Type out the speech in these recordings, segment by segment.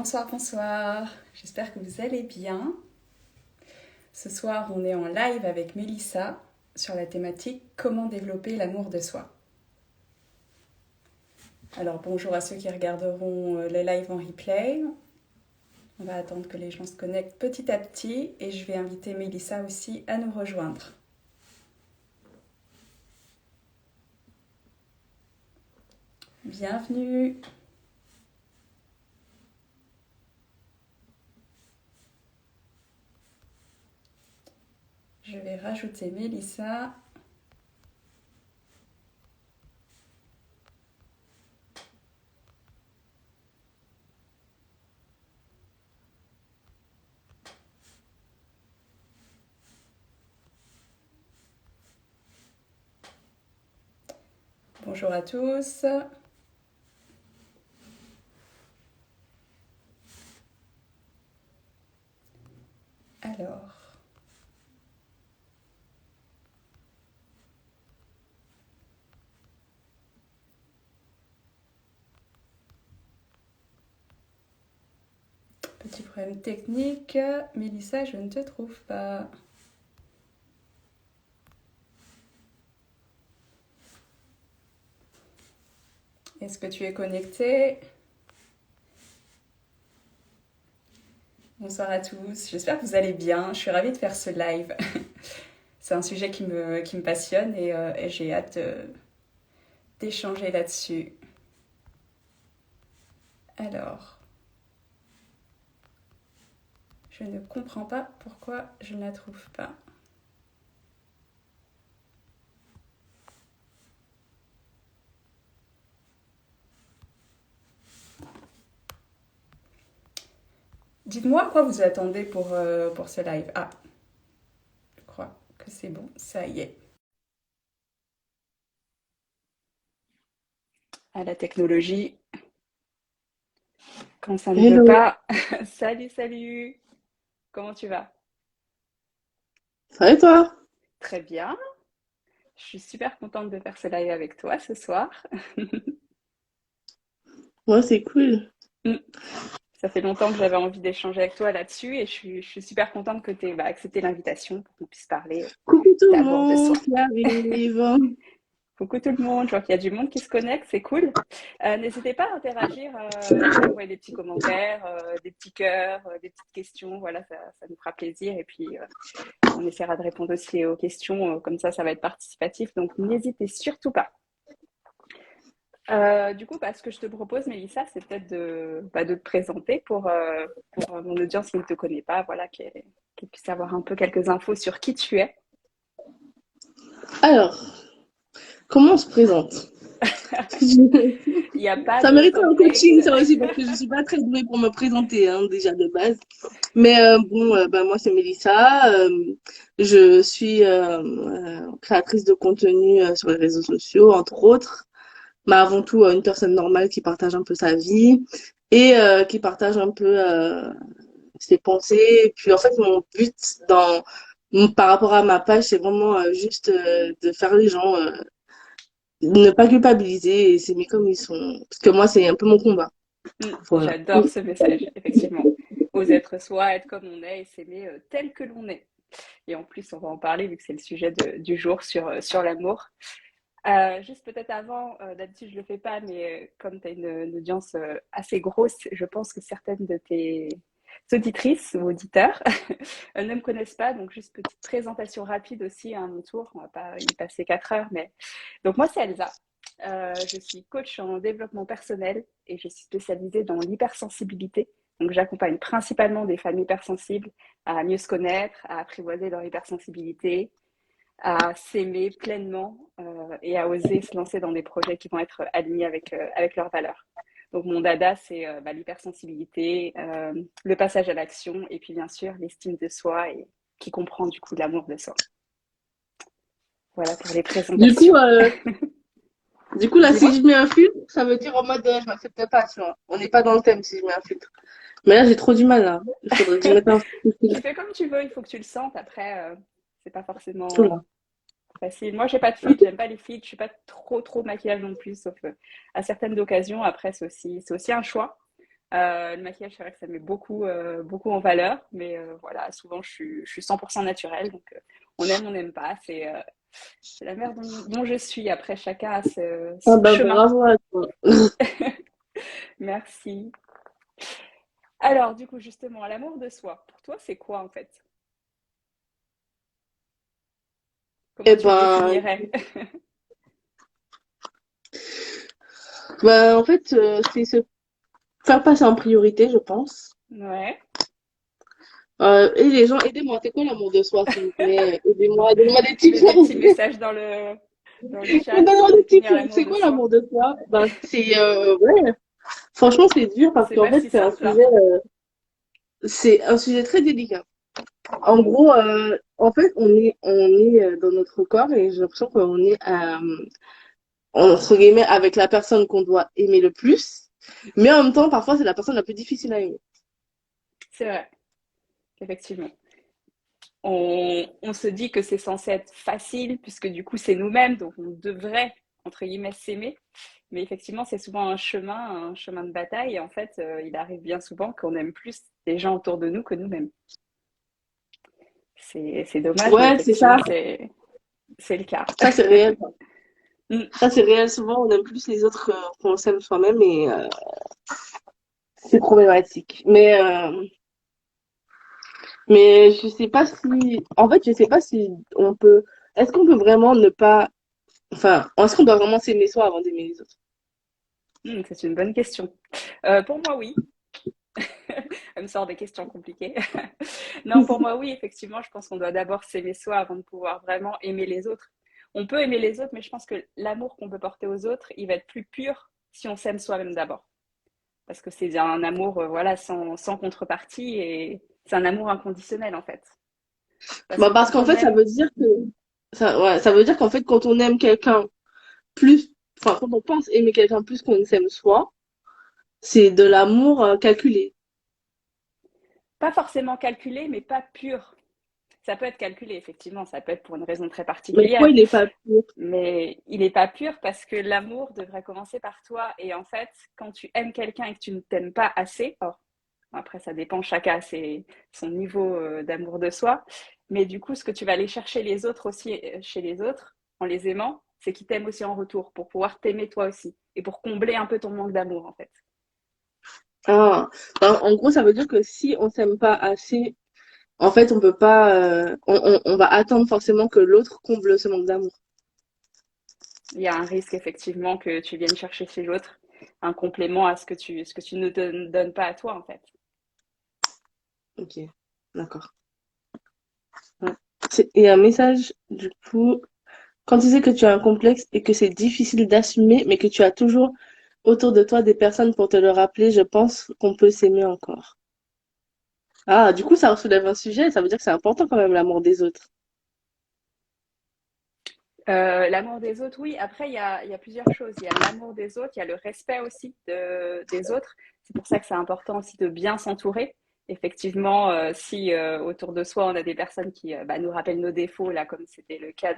Bonsoir, bonsoir. J'espère que vous allez bien. Ce soir, on est en live avec Mélissa sur la thématique Comment développer l'amour de soi. Alors bonjour à ceux qui regarderont le live en replay. On va attendre que les gens se connectent petit à petit et je vais inviter Mélissa aussi à nous rejoindre. Bienvenue. Je vais rajouter Mélissa. Bonjour à tous. Alors, petit problème technique. Mélissa, je ne te trouve pas. Est-ce que tu es connecté? Bonsoir à tous, j'espère que vous allez bien. Je suis ravie de faire ce live. C'est un sujet qui me passionne et j'ai hâte d'échanger là-dessus. Alors, je ne comprends pas pourquoi je ne la trouve pas. Dites-moi à quoi vous attendez pour ce live. Ah, je crois que c'est bon, ça y est. À la technologie, quand ça ne veut Hello, pas. Salut, salut. Comment tu vas? ça va et toi? Très bien. Je suis super contente de faire ce live avec toi ce soir. Ouais, c'est cool. Mm. Ça fait longtemps que j'avais envie d'échanger avec toi là-dessus et je suis super contente que tu aies accepté l'invitation pour qu'on puisse parler Coucou tout le d'amour de monde soi. qui arrive. Coucou tout le monde, je vois qu'il y a du monde qui se connecte, c'est cool. N'hésitez pas à interagir, à envoyer des petits commentaires, des petits cœurs, des petites questions, voilà, ça nous fera plaisir. Et puis, on essaiera de répondre aussi aux questions, comme ça va être participatif, donc n'hésitez surtout pas. Du coup, ce que je te propose, Mélissa, c'est peut-être de te présenter pour mon audience qui ne te connaît pas, voilà, qu'elle puisse avoir un peu quelques infos sur qui tu es. Alors, comment on se présente? Il n'y a pas Ça de mérite un template. coaching, ça aussi, parce que je suis pas très douée pour me présenter, hein, déjà de base. Mais bon, moi c'est Mélissa. Je suis créatrice de contenu sur les réseaux sociaux, entre autres. Mais avant tout, une personne normale qui partage un peu sa vie et qui partage un peu ses pensées. Et puis en fait, mon but par rapport à ma page, c'est vraiment juste de faire les gens ne pas culpabiliser et s'aimer comme ils sont. Parce que moi, c'est un peu mon combat. Voilà. J'adore ce message, effectivement. Oser être soi, être comme on est et s'aimer tel que l'on est. Et en plus, on va en parler vu que c'est le sujet du jour sur l'amour. Juste peut-être avant, d'habitude je le fais pas, mais comme tu as une audience assez grosse, je pense que certaines de tes auditrices ou auditeurs ne me connaissent pas. Donc juste petite présentation rapide aussi à mon tour. On va pas y passer 4 heures, mais donc moi c'est Elsa. Je suis coach en développement personnel et je suis spécialisée dans l'hypersensibilité. Donc j'accompagne principalement des femmes hypersensibles à mieux se connaître, à apprivoiser leur hypersensibilité, à s'aimer pleinement et à oser se lancer dans des projets qui vont être alignés avec leurs valeurs. Donc mon dada, c'est l'hypersensibilité, le passage à l'action et puis bien sûr l'estime de soi et qui comprend du coup l'amour de soi. Voilà pour les Du coup, présentations. là, si Dis-moi. je mets un filtre, ça veut dire en mode je m'accepte pas, tu vois. On n'est pas dans le thème si je mets un filtre. Mais là, j'ai trop du mal, là. Il faudrait que je mette un Tu filtre. fais comme tu veux, il faut que tu le sentes. Après, c'est pas forcément Oula. facile. Moi, j'ai pas de filtre, j'aime pas les filtres, je suis pas trop maquillage non plus, sauf à certaines occasions. Après, c'est aussi un choix. Le maquillage, c'est vrai que ça met beaucoup en valeur, mais voilà, souvent je suis 100% naturelle, donc on n'aime pas, c'est la mère dont je suis. Après, chacun a Ah son bah chemin. bravo à toi. Merci. Alors, du coup, justement, l'amour de soi, pour toi, c'est quoi en fait? Comment Eh tu le ben, définirais? en fait, c'est se faire passer en priorité, je pense. Ouais. Et les gens, aidez-moi, c'est quoi l'amour de soi, s'il vous plaît? Aidez-moi, donnez-moi des Tu mets tips, des s'il vous petits plaît. messages dans le chat Donnez-moi pour des tips, définir l'amour c'est de quoi soi. l'amour de soi? Ben, c'est, ouais, franchement, c'est dur parce C'est qu'en pas fait, si simple, hein? c'est un sujet très délicat. En gros, en fait, on est dans notre corps et j'ai l'impression qu'on est, entre guillemets, avec la personne qu'on doit aimer le plus. Mais en même temps, parfois, c'est la personne la plus difficile à aimer. C'est vrai, effectivement. On se dit que c'est censé être facile puisque du coup c'est nous-mêmes, donc on devrait, entre guillemets, s'aimer. Mais effectivement, c'est souvent un chemin de bataille. Et en fait, il arrive bien souvent qu'on aime plus les gens autour de nous que nous-mêmes. C'est dommage, mais Ouais, c'est ça. effectivement, c'est le cas. Ça, c'est réel. Mm, Ça, c'est réel. Souvent, on aime plus les autres qu'on s'aime soi-même et c'est problématique. Mais je sais pas si, en fait, je sais pas si on peut, est-ce qu'on peut vraiment ne pas, enfin, est-ce qu'on doit vraiment s'aimer soi avant d'aimer les autres? c'est une bonne question. Pour moi, oui. Elle me sort des questions compliquées. Non, pour moi, oui, effectivement, je pense qu'on doit d'abord s'aimer soi avant de pouvoir vraiment aimer les autres. On peut aimer les autres, mais je pense que l'amour qu'on peut porter aux autres, il va être plus pur si on s'aime soi-même d'abord. Parce que c'est un amour, voilà, sans contrepartie et c'est un amour inconditionnel, en fait. Parce Bah, que parce quand qu'en on fait, ça aime, veut dire que, ouais, ça veut dire qu'en fait, quand on aime quelqu'un plus, enfin, quand on pense aimer quelqu'un plus qu'on ne s'aime soi, c'est de l'amour calculé. pas forcément calculé, mais pas pur. Ça peut être calculé, effectivement, ça peut être pour une raison très Mais pourquoi particulière, il est pas pur? mais il n'est pas pur parce que l'amour devrait commencer par toi. Et en fait, quand tu aimes quelqu'un et que tu ne t'aimes pas assez, or, après ça dépend, chacun a son niveau d'amour de soi, mais du coup, ce que tu vas aller chercher les autres aussi chez les autres, en les aimant, c'est qu'ils t'aiment aussi en retour, pour pouvoir t'aimer toi aussi, et pour combler un peu ton manque d'amour, en fait. Ah, en gros, ça veut dire que si on s'aime pas assez, en fait, on peut pas, on va attendre forcément que l'autre comble ce manque d'amour. Il y a un risque, effectivement, que tu viennes chercher chez l'autre un complément à ce que tu ne te donnes pas à toi, en fait. Ok, d'accord. Ouais. Et un message, du coup, quand tu sais que tu as un complexe et que c'est difficile d'assumer, mais que tu as toujours autour de toi des personnes pour te le rappeler, je pense qu'on peut s'aimer encore. Ah, du coup, ça soulève un sujet, ça veut dire que c'est important quand même l'amour des autres. L'amour des autres, oui. Après, il y a plusieurs choses. Il y a l'amour des autres, il y a le respect aussi des autres. C'est pour ça que c'est important aussi de bien s'entourer. Effectivement, si autour de soi, on a des personnes qui nous rappellent nos défauts, là, comme c'était le cas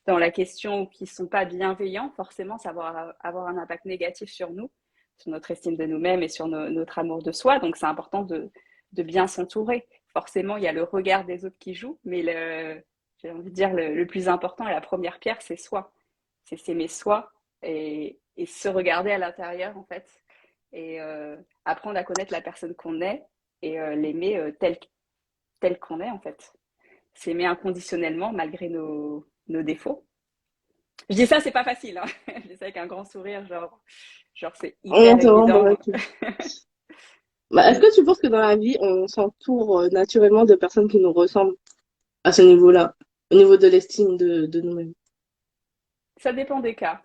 dans la question, ou qui ne sont pas bienveillants, forcément, ça va avoir un impact négatif sur nous, sur notre estime de nous-mêmes et sur notre amour de soi. Donc, c'est important de bien s'entourer. Forcément, il y a le regard des autres qui joue, mais j'ai envie de dire le plus important et la première pierre, c'est soi. C'est s'aimer soi et se regarder à l'intérieur, en fait. Et apprendre à connaître la personne qu'on est et l'aimer tel qu'on est, en fait. S'aimer inconditionnellement malgré nos défauts. Je dis ça, c'est pas facile, hein. Je dis ça avec un grand sourire, genre c'est On hyper te rend évident. Bah, est-ce que tu penses que dans la vie, on s'entoure naturellement de personnes qui nous ressemblent à ce niveau-là, au niveau de l'estime de nous-mêmes? Ça dépend des cas.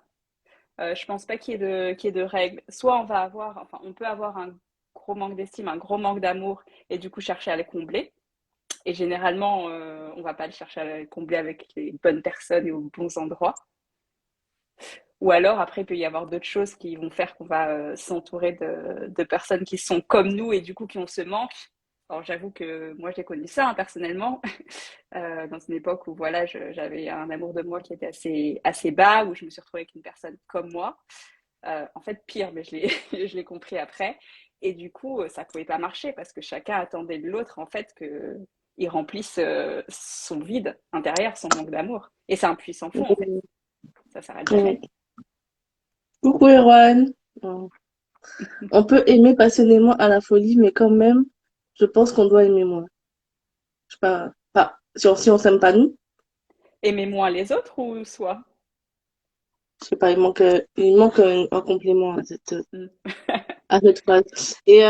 Je pense pas qu'il y ait de règles. Soit on peut avoir un gros manque d'estime, un gros manque d'amour, et du coup chercher à le combler. Et généralement, on va pas le chercher à le combler avec les bonnes personnes et aux bons endroits. Ou alors, après, il peut y avoir d'autres choses qui vont faire qu'on va s'entourer de personnes qui sont comme nous et du coup qui ont ce manque. Alors, j'avoue que moi, j'ai connu ça, hein, personnellement, dans une époque où voilà, j'avais un amour de moi qui était assez bas, où je me suis retrouvée avec une personne comme moi. En fait, pire, mais je l'ai compris après. Et du coup, ça pouvait pas marcher parce que chacun attendait de l'autre, en fait, que il remplisse son vide intérieur, son manque d'amour. Et c'est un puits sans fond, en fait. Ça s'arrête jamais. Mm. Coucou Erwan. On peut aimer passionnément à la folie, mais quand même, je pense qu'on doit aimer moins. Je sais pas, si on s'aime pas nous, Aimer moins les autres ou soi? je sais pas, il manque un complément Mm. à cette phrase. Et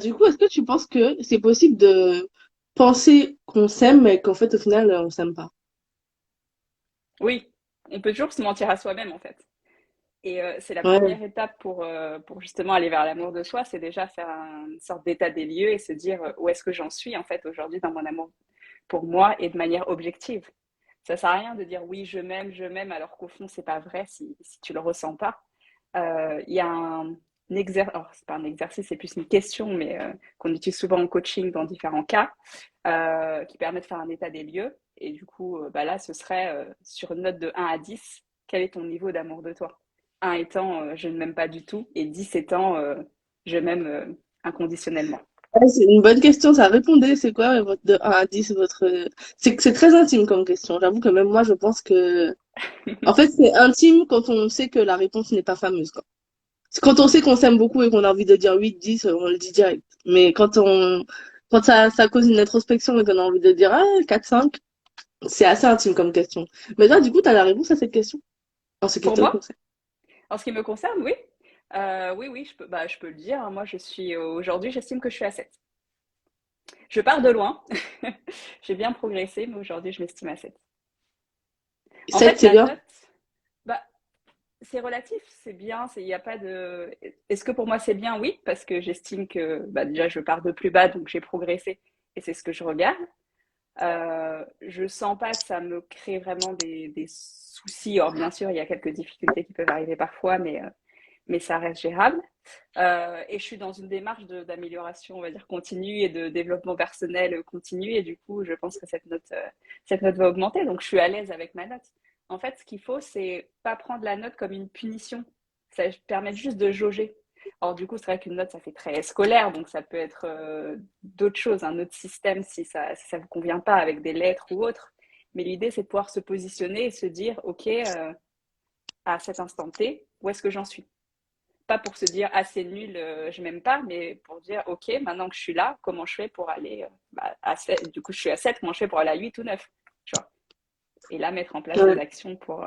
du coup, est-ce que tu penses que c'est possible de penser qu'on s'aime, mais qu'en fait, au final, on s'aime pas? Oui, on peut toujours se mentir à soi-même, en fait. Et c'est la Ouais, première étape pour justement aller vers l'amour de soi, c'est déjà faire une sorte d'état des lieux et se dire où est-ce que j'en suis en fait aujourd'hui dans mon amour pour moi et de manière objective. Ça sert à rien de dire oui, je m'aime, alors qu'au fond, c'est pas vrai si tu le ressens pas. Il y a un exercice, alors c'est pas un exercice, c'est plus une question, mais qu'on utilise souvent en coaching dans différents cas, qui permet de faire un état des lieux. Et du coup, bah là, ce serait sur une note de 1 à 10, quel est ton niveau d'amour de toi? 1 étant je ne m'aime pas du tout et 10 étant je m'aime inconditionnellement. ouais, c'est une bonne question, ça répondait. C'est quoi votre de 1 à 10 votre... C'est que c'est très intime comme question. J'avoue que même moi, je pense que... En fait, c'est intime quand on sait que la réponse n'est pas fameuse, quoi. C'est quand on sait qu'on s'aime beaucoup et qu'on a envie de dire 8, 10, on le dit direct. Mais quand ça cause une introspection et qu'on a envie de dire 4, 5, c'est assez intime comme question. Mais là, du coup, t'as la réponse à cette question en ce qui Pour te moi, concerne. en ce qui me concerne, oui. Oui, je peux le dire. Moi, aujourd'hui, j'estime que je suis à 7. Je pars de loin. J'ai bien progressé, mais aujourd'hui, je m'estime à 7. En 7, fait, c'est la bien? note, bah, c'est relatif, c'est bien, il y a pas de. Est-ce que pour moi c'est bien? Oui, parce que j'estime que bah, déjà je pars de plus bas, donc j'ai progressé et c'est ce que je regarde. Je sens pas que ça me crée vraiment des soucis. Alors bien sûr, il y a quelques difficultés qui peuvent arriver parfois, mais ça reste gérable. Et je suis dans une démarche d'amélioration, on va dire, continue et de développement personnel continu. Et du coup, je pense que cette note va augmenter. Donc, je suis à l'aise avec ma note. En fait, ce qu'il faut, c'est pas prendre la note comme une punition. Ça permet juste de jauger. Alors, du coup, c'est vrai qu'une note, ça fait très scolaire. Donc, ça peut être d'autres choses, un autre système si ça vous convient pas avec des lettres ou autre. Mais l'idée, c'est de pouvoir se positionner et se dire, OK, à cet instant T, où est-ce que j'en suis? Pas pour se dire ah c'est nul, je m'aime pas, mais pour dire ok maintenant que je suis là, comment je fais pour aller à 7, du coup je suis à 7, comment je fais pour aller à 8 ou 9, tu vois. Et là mettre en place des Ouais. actions pour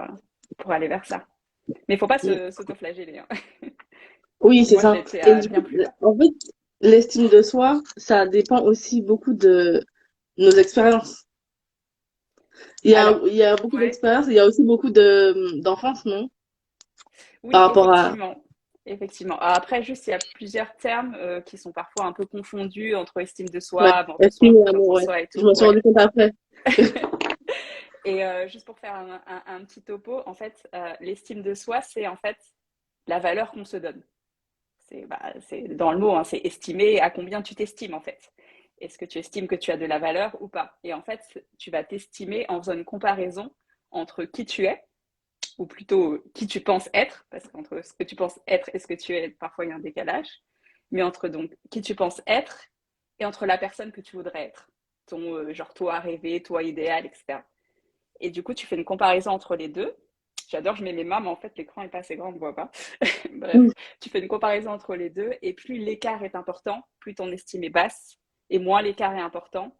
aller vers ça. Mais il faut pas s'auto-flageller. Hein. Oui, c'est Moi je ça. l'étais Et à du bien coup, plus bas. en fait, l'estime de soi, ça dépend aussi beaucoup de nos expériences. Alors, Il y a beaucoup ouais, d'expériences, il y a aussi beaucoup d'enfance, non? Par oui, rapport à effectivement. Effectivement. Alors après, juste, il y a plusieurs termes qui sont parfois un peu confondus entre estime de soi, ouais, amour de soi, estime et confiance amour, en ouais. soi et Je tout. me suis Ouais. rendu compte après. Et juste pour faire un petit topo, en fait, l'estime de soi, c'est en fait la valeur qu'on se donne. C'est dans le mot, hein, c'est estimer à combien tu t'estimes en fait. Est-ce que tu estimes que tu as de la valeur ou pas? Et en fait, tu vas t'estimer en faisant une comparaison entre qui tu es, ou plutôt qui tu penses être, parce qu'entre ce que tu penses être et ce que tu es, parfois il y a un décalage, mais entre donc qui tu penses être et entre la personne que tu voudrais être. Ton genre toi rêvé, toi idéal, etc. Et du coup, tu fais une comparaison entre les deux. J'adore, je mets mes mains, mais en fait, l'écran n'est pas assez grand, on ne voit pas. Bref, Mm. tu fais une comparaison entre les deux, et plus l'écart est important, plus ton estime est basse, et moins l'écart est important,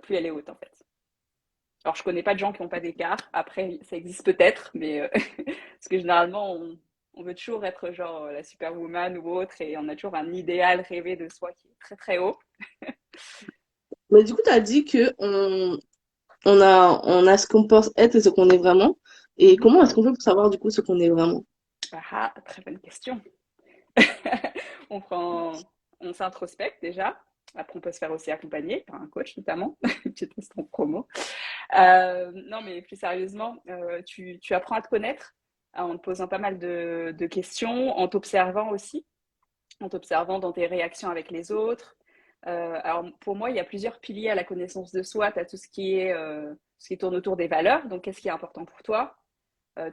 plus elle est haute, en fait. Alors, je connais pas de gens qui n'ont pas d'écart. Après, ça existe peut-être, mais parce que généralement, on veut toujours être genre la superwoman ou autre, et on a toujours un idéal rêvé de soi qui est très très haut. Mais du coup, tu as dit que on a ce qu'on pense être et ce qu'on est vraiment. Et Mhm. comment est-ce qu'on fait pour savoir du coup ce qu'on est vraiment? Ah, très bonne question. on prend, on s'introspecte déjà. Après, on peut se faire aussi accompagner par un coach notamment. Tu testes en promo. Non, mais plus sérieusement, tu apprends à te connaître en te posant pas mal de questions, en t'observant aussi, en t'observant dans tes réactions avec les autres. Alors, pour moi, il y a plusieurs piliers à la connaissance de soi. Tu as tout ce qui tourne autour des valeurs. Donc, qu'est-ce qui est important pour toi?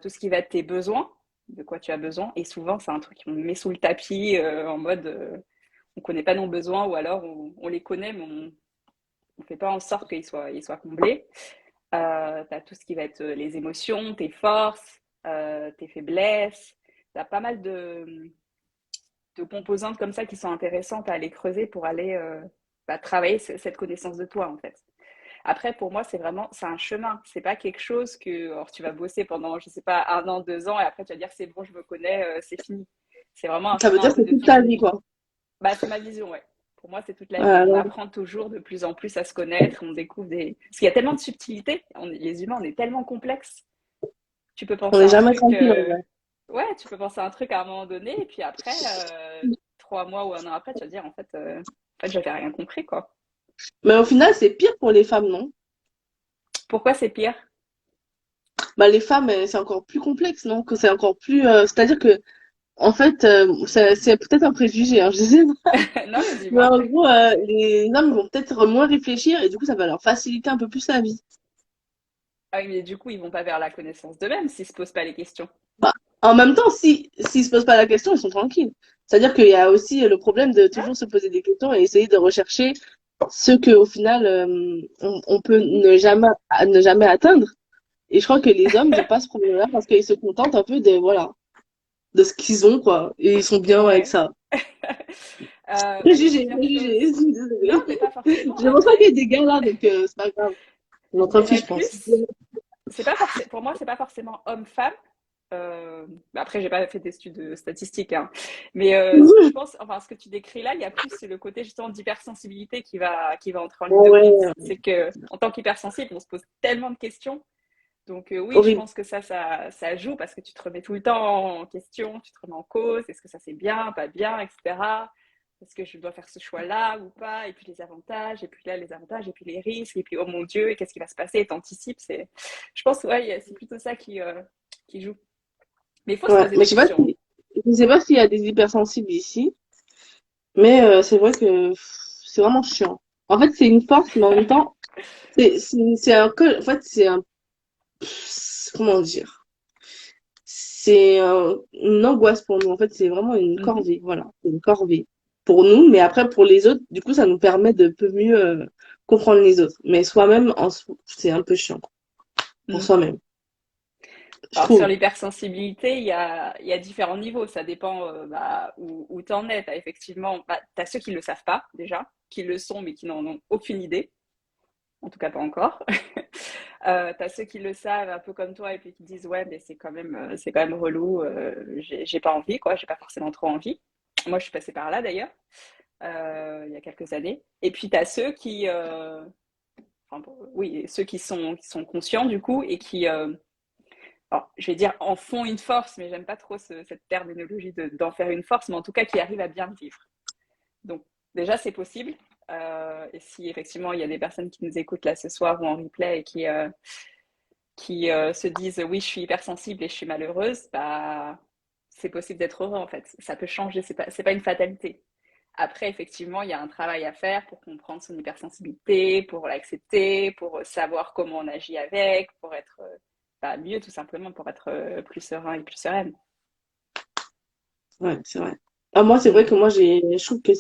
Tout ce qui va être tes besoins, de quoi tu as besoin. Et souvent, c'est un truc qu'on met sous le tapis en mode on connaît pas nos besoins ou alors on les connaît, mais on fait pas en sorte ils soient comblés. Tu as tout ce qui va être les émotions, tes forces, tes faiblesses. Tu as pas mal de composantes comme ça qui sont intéressantes à aller creuser pour aller travailler cette connaissance de toi, en fait. Après, pour moi, c'est un chemin. C'est pas quelque chose que alors, tu vas bosser pendant, je sais pas, 1 an, 2 ans, et après tu vas dire c'est bon, je me connais, c'est fini. C'est vraiment un Ça veut chemin un dire que peu c'est de toute toute ta une vie, vie. quoi. Bah, c'est ma vision, ouais. Pour moi, c'est toute la vie. On Alors, apprend toujours de plus en plus à se connaître, on découvre des. Parce qu'il y a tellement de subtilités. Les humains, on est tellement complexes. Tu peux on penser n'est à un jamais truc, tranquille, en vrai. ouais, tu peux penser à un truc à un moment donné, et puis après, 3 mois ou 1 an après, tu vas te dire en fait, j'avais rien compris, quoi. Mais au final, c'est pire pour les femmes, non? Pourquoi c'est pire? Bah, les femmes, c'est encore plus complexe, non? Que c'est encore plus, c'est-à-dire que, en fait, c'est peut-être un préjugé, hein, je sais pas. Non, mais Mais dis-moi. en gros, les hommes vont peut-être moins réfléchir et du coup, ça va leur faciliter un peu plus la vie. Ah oui, mais du coup, ils vont pas vers la connaissance d'eux-mêmes s'ils se posent pas les questions. Bah, en même temps, s'ils se posent pas la question, ils sont tranquilles. C'est-à-dire qu'il y a aussi le problème de Ouais. toujours se poser des questions et essayer de rechercher ce que, au final, on peut ne jamais atteindre. Et je crois que les hommes, ils ont pas ce problème-là parce qu'ils se contentent un peu de, voilà, de ce qu'ils ont, quoi. Et ils sont bien avec Ouais. ça. Bah, il y a Préjugés, plusieurs choses. préjugés, Non, désolée. mais pas forcément. Je pense pas qu'il y Après, ait des gars là, donc c'est pas grave. On je s'en dirais fiche, je pense. plus. C'est pas forcément. Pour moi, c'est pas forcément homme-femme. Après, j'ai pas fait d'études statistiques, hein. Mais je pense, enfin, ce que tu décris là, il y a plus le côté justement d'hypersensibilité qui va entrer en Ah ligne de compte. ouais, C'est que en tant qu'hypersensible, on se pose tellement de questions. Donc oui, je horrible. pense que ça joue parce que tu te remets tout le temps en question, tu te remets en cause. Est-ce que ça c'est bien, pas bien, etc. Est-ce que je dois faire ce choix-là ou pas? Et puis les avantages, et puis là les avantages, et puis les risques, et puis oh mon Dieu, qu'est-ce qui va se passer? Et t'anticipes. Je pense ouais, c'est plutôt ça qui joue. Mais il faut se Ouais, poser mais des questions. je sais pas s'il y a des hypersensibles ici, mais c'est vrai que c'est vraiment chiant. En fait, c'est une force, mais en même temps, c'est en fait, comment dire? Une angoisse pour nous. En fait, c'est vraiment une Mhm. corvée. Voilà, c'est une corvée pour nous, mais après, pour les autres, du coup, ça nous permet de peu mieux comprendre les autres. Mais soi-même, c'est un peu chiant pour Mhm. soi-même, je Alors sur trouve. l'hypersensibilité, il y a différents niveaux. Ça dépend où tu en es. T'as effectivement, t'as ceux qui ne le savent pas déjà, qui le sont mais qui n'en ont aucune idée. En tout cas, pas encore. T'as ceux qui le savent un peu comme toi et puis qui disent ouais, mais c'est quand même relou. J'ai pas envie, quoi. J'ai pas forcément trop envie. Moi, je suis passée par là d'ailleurs, il y a quelques années. Et puis t'as ceux enfin, oui, ceux qui sont conscients du coup et qui, alors, je vais dire en font une force, mais j'aime pas trop cette terminologie d'en faire une force, mais en tout cas qui arrivent à bien le vivre. Donc déjà, c'est possible. Et si effectivement il y a des personnes qui nous écoutent là ce soir ou en replay et qui se disent oui, je suis hypersensible et je suis malheureuse, bah, c'est possible d'être heureux en fait. Ça peut changer, c'est pas une fatalité. Après, effectivement, il y a un travail à faire pour comprendre son hypersensibilité, pour l'accepter, pour savoir comment on agit avec, pour être mieux tout simplement, pour être plus serein et plus sereine. Ouais, c'est vrai. Ah, moi, c'est vrai Mm. que je trouve que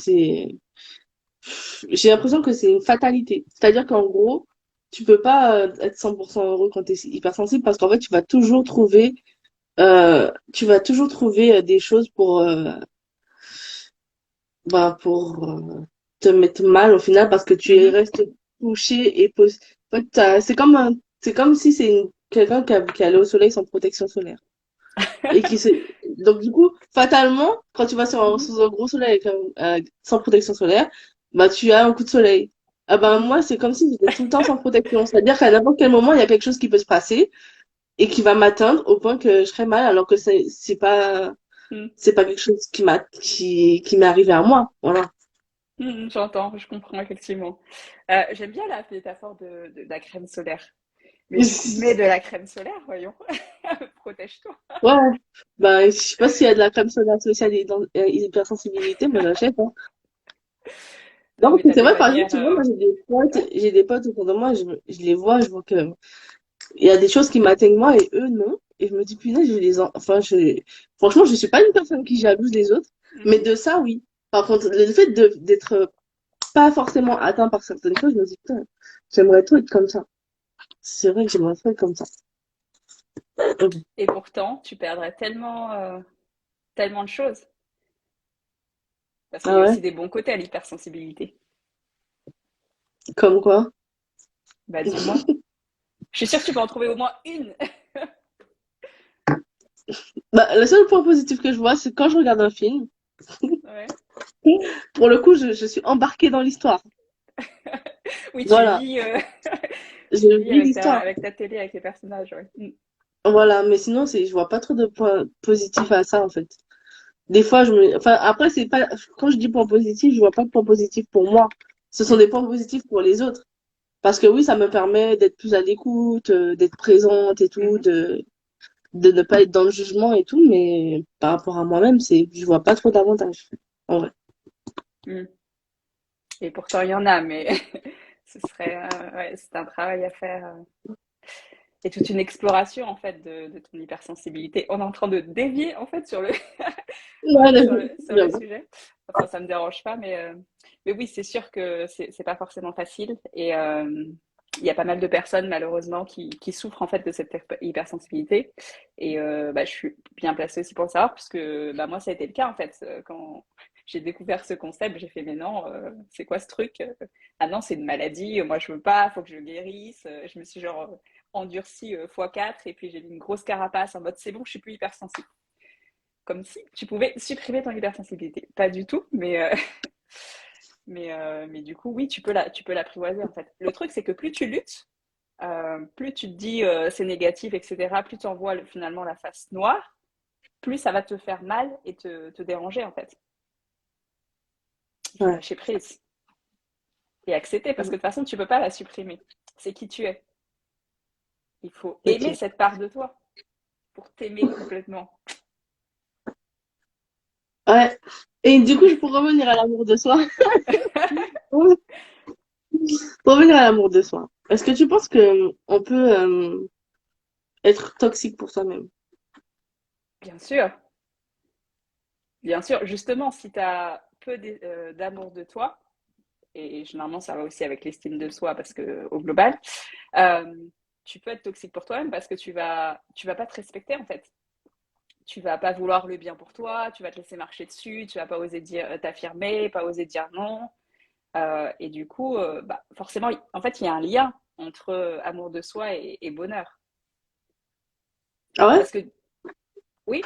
j'ai l'impression que c'est une fatalité. C'est-à-dire qu'en gros, tu peux pas être 100% heureux quand tu es hypersensible parce qu'en fait, tu vas toujours trouver des choses pour te mettre mal au final parce que Mhm. restes touché et en fait, c'est comme si quelqu'un qui allait au soleil sans protection solaire. Et qui se, donc du coup, fatalement, quand tu vas Mhm. sous un gros soleil sans protection solaire, bah tu as un coup de soleil. Ah ben Mhm. moi, c'est comme si j'étais tout le temps sans protection. C'est-à-dire qu'à n'importe quel moment, il y a quelque chose qui peut se passer et qui va m'atteindre au point que je serai mal, alors que Mhm. c'est pas quelque chose qui m'est arrivé à moi. Voilà. J'entends, je comprends effectivement. J'aime bien la métaphore de la crème solaire. Mais du coup, mets de la crème solaire, voyons. Protège-toi. Ouais. Ben, je sais pas s'il y a de la crème solaire spéciale hypersensibilité, moi j'achète, hein. Non, Non, parce mais que tu as c'est des vrai, par exemple, manières. tu vois, moi Ouais. j'ai des potes autour de moi, je les vois, je vois que il y a des choses qui m'atteignent moi et eux non. Et je me dis, punaise, franchement, je suis pas une personne qui jalouse les autres, mais Mhm. de ça, oui. Par contre, le fait d'être pas forcément atteint par certaines choses, je me dis, putain, j'aimerais trop être comme ça. C'est vrai que j'aimerais trop être comme ça. Et pourtant, tu perdrais tellement de choses. Parce qu'il Ah y a ouais? aussi des bons côtés à l'hypersensibilité. Comme quoi? Bah, dis-moi. Je suis sûre que tu peux en trouver au moins une. Bah, le seul point positif que je vois, c'est quand je regarde un film. Ouais. Pour le coup, je suis embarquée dans l'histoire. Oui, Voilà, je tu vis vis l'histoire. avec ta télé, avec les personnages. Ouais. Mm. Voilà, mais sinon, je vois pas trop de points positifs à ça, en fait. Des fois, enfin, après, c'est pas, quand je dis points positifs, je vois pas de points positifs pour moi. Ce sont des points positifs pour les autres. Parce que oui, ça me permet d'être plus à l'écoute, d'être présente et tout, Mhm. de ne pas être dans le jugement et tout, mais par rapport à moi-même, je vois pas trop d'avantages. En vrai. Mm. Et pourtant, il y en a, mais ouais, c'est un travail à faire. Et toute une exploration, en fait, de ton hypersensibilité. On est en train de dévier, en fait, Ouais, sur le sujet. Enfin, ça me dérange pas, mais oui, c'est sûr que c'est pas forcément facile. Et il y a pas mal de personnes, malheureusement, qui souffrent, en fait, de cette hypersensibilité. Et bah, je suis bien placée aussi pour le savoir, puisque bah, moi, ça a été le cas, en fait. Quand j'ai découvert ce concept, j'ai fait, mais non, c'est quoi ce truc? Ah non, c'est une maladie, moi, je veux pas, faut que je guérisse. Je me suis genre endurcie fois 4 et puis j'ai mis une grosse carapace en mode c'est bon, je suis plus hypersensible. Comme si tu pouvais supprimer ton hypersensibilité. Pas du tout, mais du coup, oui, tu peux l'apprivoiser en fait. Le truc, c'est que plus tu luttes, plus tu te dis c'est négatif, etc., plus tu en vois finalement la face noire, plus ça va te faire mal et te déranger en fait. Il faut ouais. lâcher prise et accepter parce que de toute façon, tu peux pas la supprimer. C'est qui tu es. Il faut aimer Ok. cette part de toi pour t'aimer complètement. Ouais. Et du coup, pour revenir à l'amour de soi, pour revenir à l'amour de soi, est-ce que tu penses que on peut être toxique pour soi-même? Bien sûr, bien sûr. Justement, si tu as peu d'amour de toi, et généralement ça va aussi avec l'estime de soi parce que au global, euh, tu peux être toxique pour toi-même parce que tu vas pas te respecter en fait. Tu vas pas vouloir le bien pour toi, tu vas te laisser marcher dessus, tu vas pas oser dire t'affirmer, pas oser dire non. Et du coup, bah, forcément, en fait, il y a un lien entre amour de soi et bonheur. Ah ouais? Parce que oui,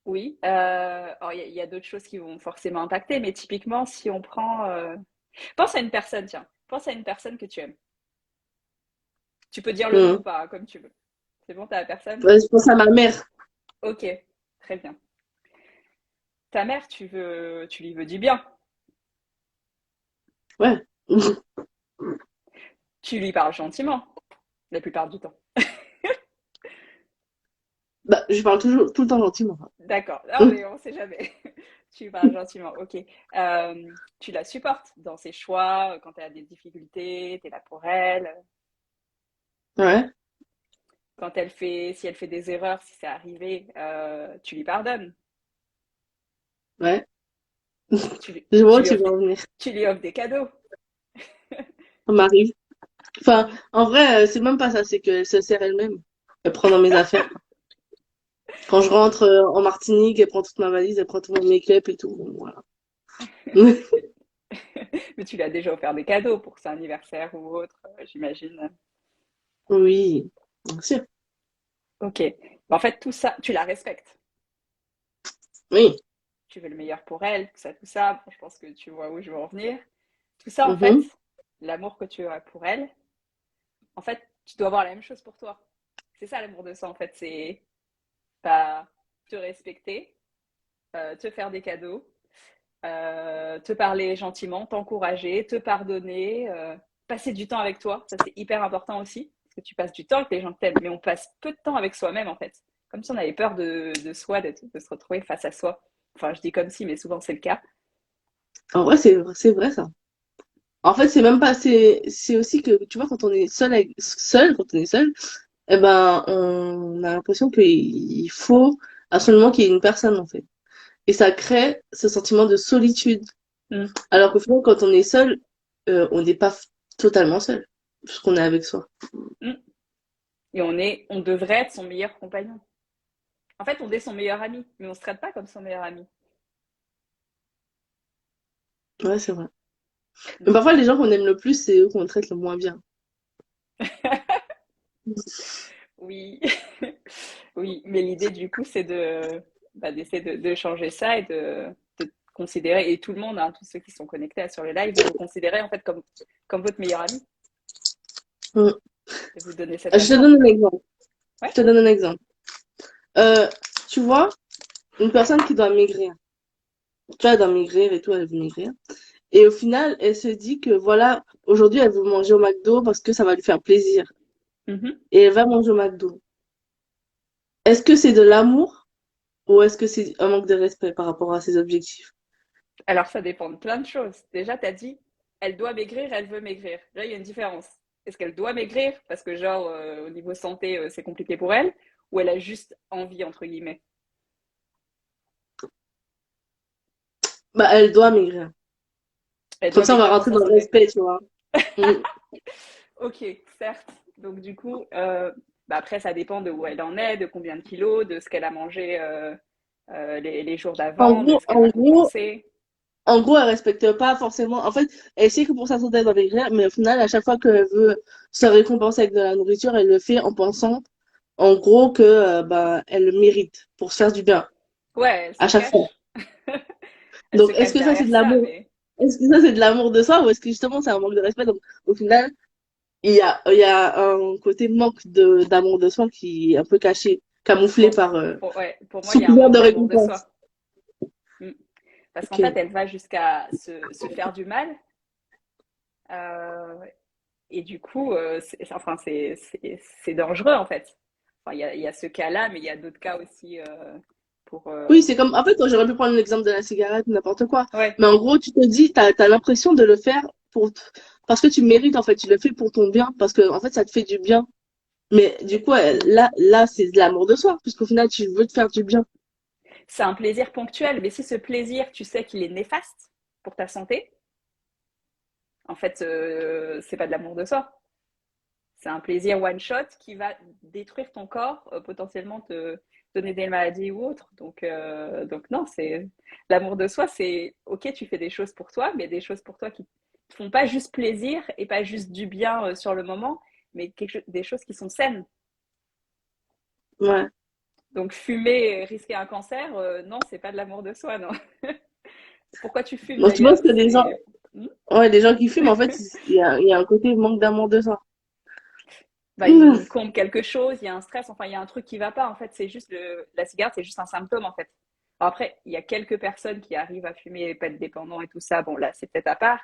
oui. Alors, il y a d'autres choses qui vont forcément impacter, mais typiquement, si on prend. Pense à une personne, tiens. Pense à une personne que tu aimes. Tu peux dire le nom ou Hmm. pas, hein, comme tu veux. C'est bon, t'as la personne? Ouais, je pense à ma mère. Ok, très bien. Ta mère, tu lui veux du bien. Ouais. Tu lui parles gentiment, la plupart du temps. Bah, je parle toujours, tout le temps gentiment. D'accord. Non, mais on sait jamais. Tu lui parles gentiment, ok. Tu la supportes dans ses choix, quand elle a des difficultés, t'es là pour elle. Ouais. Si elle fait des erreurs, si c'est arrivé, tu lui pardonnes. Ouais. Tu lui, Je vois tu où lui tu offres veux des, en venir. tu lui offres des cadeaux. Ça m'arrive. Enfin, en vrai, c'est même pas ça, c'est qu'elle se sert elle-même. Elle prend dans mes affaires. Quand je rentre en Martinique, elle prend toute ma valise, elle prend tout mon make-up et tout. Bon, voilà. Mais tu lui as déjà offert des cadeaux pour son anniversaire ou autre, j'imagine. Oui, bien sûr. Ok. En fait, tout ça, tu la respectes. Oui. Tu veux le meilleur pour elle, tout ça, tout ça. Je pense que tu vois où je veux en venir. Tout ça, en fait, Mhm. l'amour que tu as pour elle, en fait, tu dois avoir la même chose pour toi. C'est ça l'amour de soi, en fait. C'est pas te respecter, te faire des cadeaux, te parler gentiment, t'encourager, te pardonner, passer du temps avec toi. Ça, c'est hyper important aussi. Parce que tu passes du temps avec les gens que t'aimes, mais on passe peu de temps avec soi-même, en fait. Comme si on avait peur de soi, de se retrouver face à soi. Enfin, je dis comme si, mais souvent c'est le cas. En vrai, c'est vrai ça. En fait, c'est même pas, c'est aussi que, tu vois, quand on est quand on est seul, eh ben, on a l'impression qu'il faut absolument qu'il y ait une personne, en fait. et ça crée ce sentiment de solitude. Mm. Alors qu'au final, quand on est seul, on n'est pas totalement seul, puisqu'on est avec soi. Mm. Et on devrait être son meilleur compagnon. En fait, on est son meilleur ami, mais on se traite pas comme son meilleur ami. Ouais, c'est vrai. Mais Mm. parfois, les gens qu'on aime le plus, c'est eux qu'on traite le moins bien. Oui, oui, mais l'idée du coup, c'est d'essayer de changer ça et de considérer, et tout le monde, hein, tous ceux qui sont connectés sur le live, de vous considérer en fait comme votre meilleur ami, Mm. de vous donner cet Je te amour. donne un exemple. Je Ouais. te donne un exemple. Euh, Tu vois, une personne qui doit maigrir. Tu vois, elle doit maigrir et tout, elle veut maigrir. Et au final, elle se dit que voilà, aujourd'hui, elle veut manger au McDo parce que ça va lui faire plaisir. Mhm. Et elle va manger au McDo. Est-ce que c'est de l'amour ou est-ce que c'est un manque de respect par rapport à ses objectifs? Alors, ça dépend de plein de choses. Déjà, tu as dit, elle doit maigrir, elle veut maigrir. Là, il y a une différence. Est-ce qu'elle doit maigrir parce que, genre, au niveau santé, c'est compliqué pour elle, ou elle a juste envie, entre guillemets? Bah, elle doit maigrir. Elle Comme doit ça, on va maigrir pour rentrer sa dans le santé. respect, tu vois. Mm. Ok, certes. Donc, du coup, bah après, ça dépend de où elle en est, de combien de kilos, de ce qu'elle a mangé les jours En d'avant, de gros, ce qu'elle en va gros, compenser. en gros, elle respecte pas forcément. En fait, elle sait que pour sa santé, elle doit maigrir, mais au final, à chaque fois qu'elle veut se récompenser avec de la nourriture, elle le fait en pensant, en gros, que bah, elle le mérite pour se faire du bien Ouais, elle à se chaque fois. cache. Elle se Donc, est-ce cache que ça, c'est derrière de ça, l'amour? mais Est-ce que ça, c'est de l'amour de soi ou est-ce que justement, c'est un manque de respect? Donc, au final, il y a un côté manque d'amour de soi qui est un peu caché, camouflé bon, par ouais, pour moi, il sous y a un couvert manque de d'amour de récompense. soi. Mm. Parce qu'en fait, Ok. elle va jusqu'à se faire du mal. euh, et du coup, enfin, c'est dangereux, en fait. Enfin, il y a ce cas-là, mais il y a d'autres cas aussi pour... Oui, c'est comme, en fait, j'aurais pu prendre l'exemple de la cigarette, n'importe quoi. Ouais, Mais en gros, tu te dis, t'as l'impression de le faire parce que tu mérites, en fait, tu le fais pour ton bien, parce que, en fait, ça te fait du bien. Mais du coup, là, c'est de l'amour de soi, puisqu'au final, tu veux te faire du bien. c'est un plaisir ponctuel, mais si ce plaisir, tu sais qu'il est néfaste pour ta santé, en fait, c'est pas de l'amour de soi. C'est un plaisir one shot qui va détruire ton corps, potentiellement te donner des maladies ou autres. Donc non, c'est l'amour de soi, c'est ok, tu fais des choses pour toi, mais des choses pour toi qui te font pas juste plaisir et pas juste du bien sur le moment, mais des choses qui sont saines. Ouais. Donc fumer et risquer un cancer, non, c'est pas de l'amour de soi, non. Pourquoi tu fumes Donc, tu d'ailleurs? penses que les gens, C'est hmm. ouais, les gens qui fument, en fait, il y a un côté manque d'amour de soi. Bah, il compte quelque chose, il y a un stress, enfin, il y a un truc qui va pas. En fait, c'est juste la cigarette, c'est juste un symptôme, en fait. Alors après, il y a quelques personnes qui arrivent à fumer et pas être dépendants et tout ça. Bon, là, c'est peut-être à part.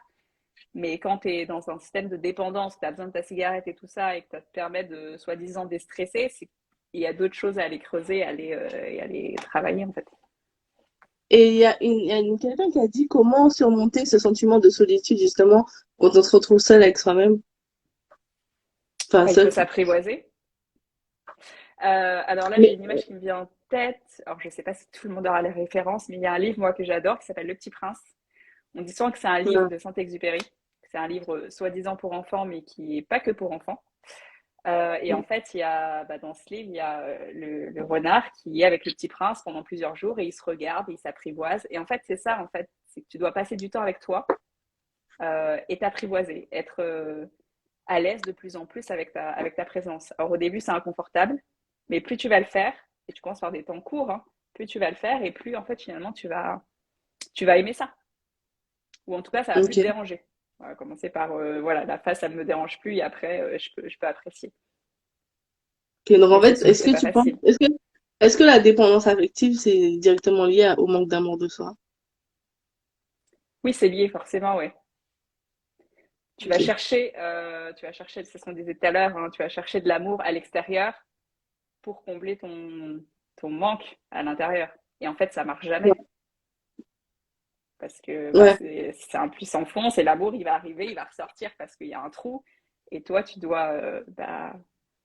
Mais quand tu es dans un système de dépendance, tu as besoin de ta cigarette et tout ça, et que ça te permet de, soi-disant, déstresser, il y a d'autres choses à aller creuser et à aller travailler, en fait. Et il y a quelqu'un qui a dit comment surmonter ce sentiment de solitude, justement, quand on se retrouve seul avec soi-même. Enfin, Bah, il faut seul. s'apprivoiser. Alors là, j'ai Mais, une image qui me vient en tête. Alors, je sais pas si tout le monde aura les références, mais il y a un livre, moi, que j'adore, qui s'appelle Le Petit Prince. On dit souvent que c'est un livre euh, de Saint-Exupéry. C'est un livre soi-disant pour enfants, mais qui n'est pas que pour enfants. Et en fait, dans ce livre, il y a le renard qui est avec le petit prince pendant plusieurs jours et il se regarde, il s'apprivoise. Et en fait, c'est ça, en fait, c'est que tu dois passer du temps avec toi et t'apprivoiser, être à l'aise de plus en plus avec ta présence. Alors au début, c'est inconfortable, mais plus tu vas le faire, et tu commences par des temps courts, hein, plus tu vas le faire et plus, en fait, finalement, tu vas aimer ça. Ou en tout cas, ça va plus te ok. déranger. On va commencer par, voilà, la face, ça ne me dérange plus et après, je peux apprécier. Ok, donc en Mais fait, est-ce c'est que pas tu penses, facile. est-ce que la dépendance affective, c'est directement lié au manque d'amour de soi? Oui, c'est lié forcément, ouais. Ok. Tu vas chercher, c'est ce qu'on disait tout à l'heure, hein, tu vas chercher de l'amour à l'extérieur pour combler ton manque à l'intérieur. Et en fait, ça marche jamais parce que bah, Ouais. c'est un puissant fond, c'est l'amour, il va arriver, il va ressortir parce qu'il y a un trou. Et toi, tu dois bah,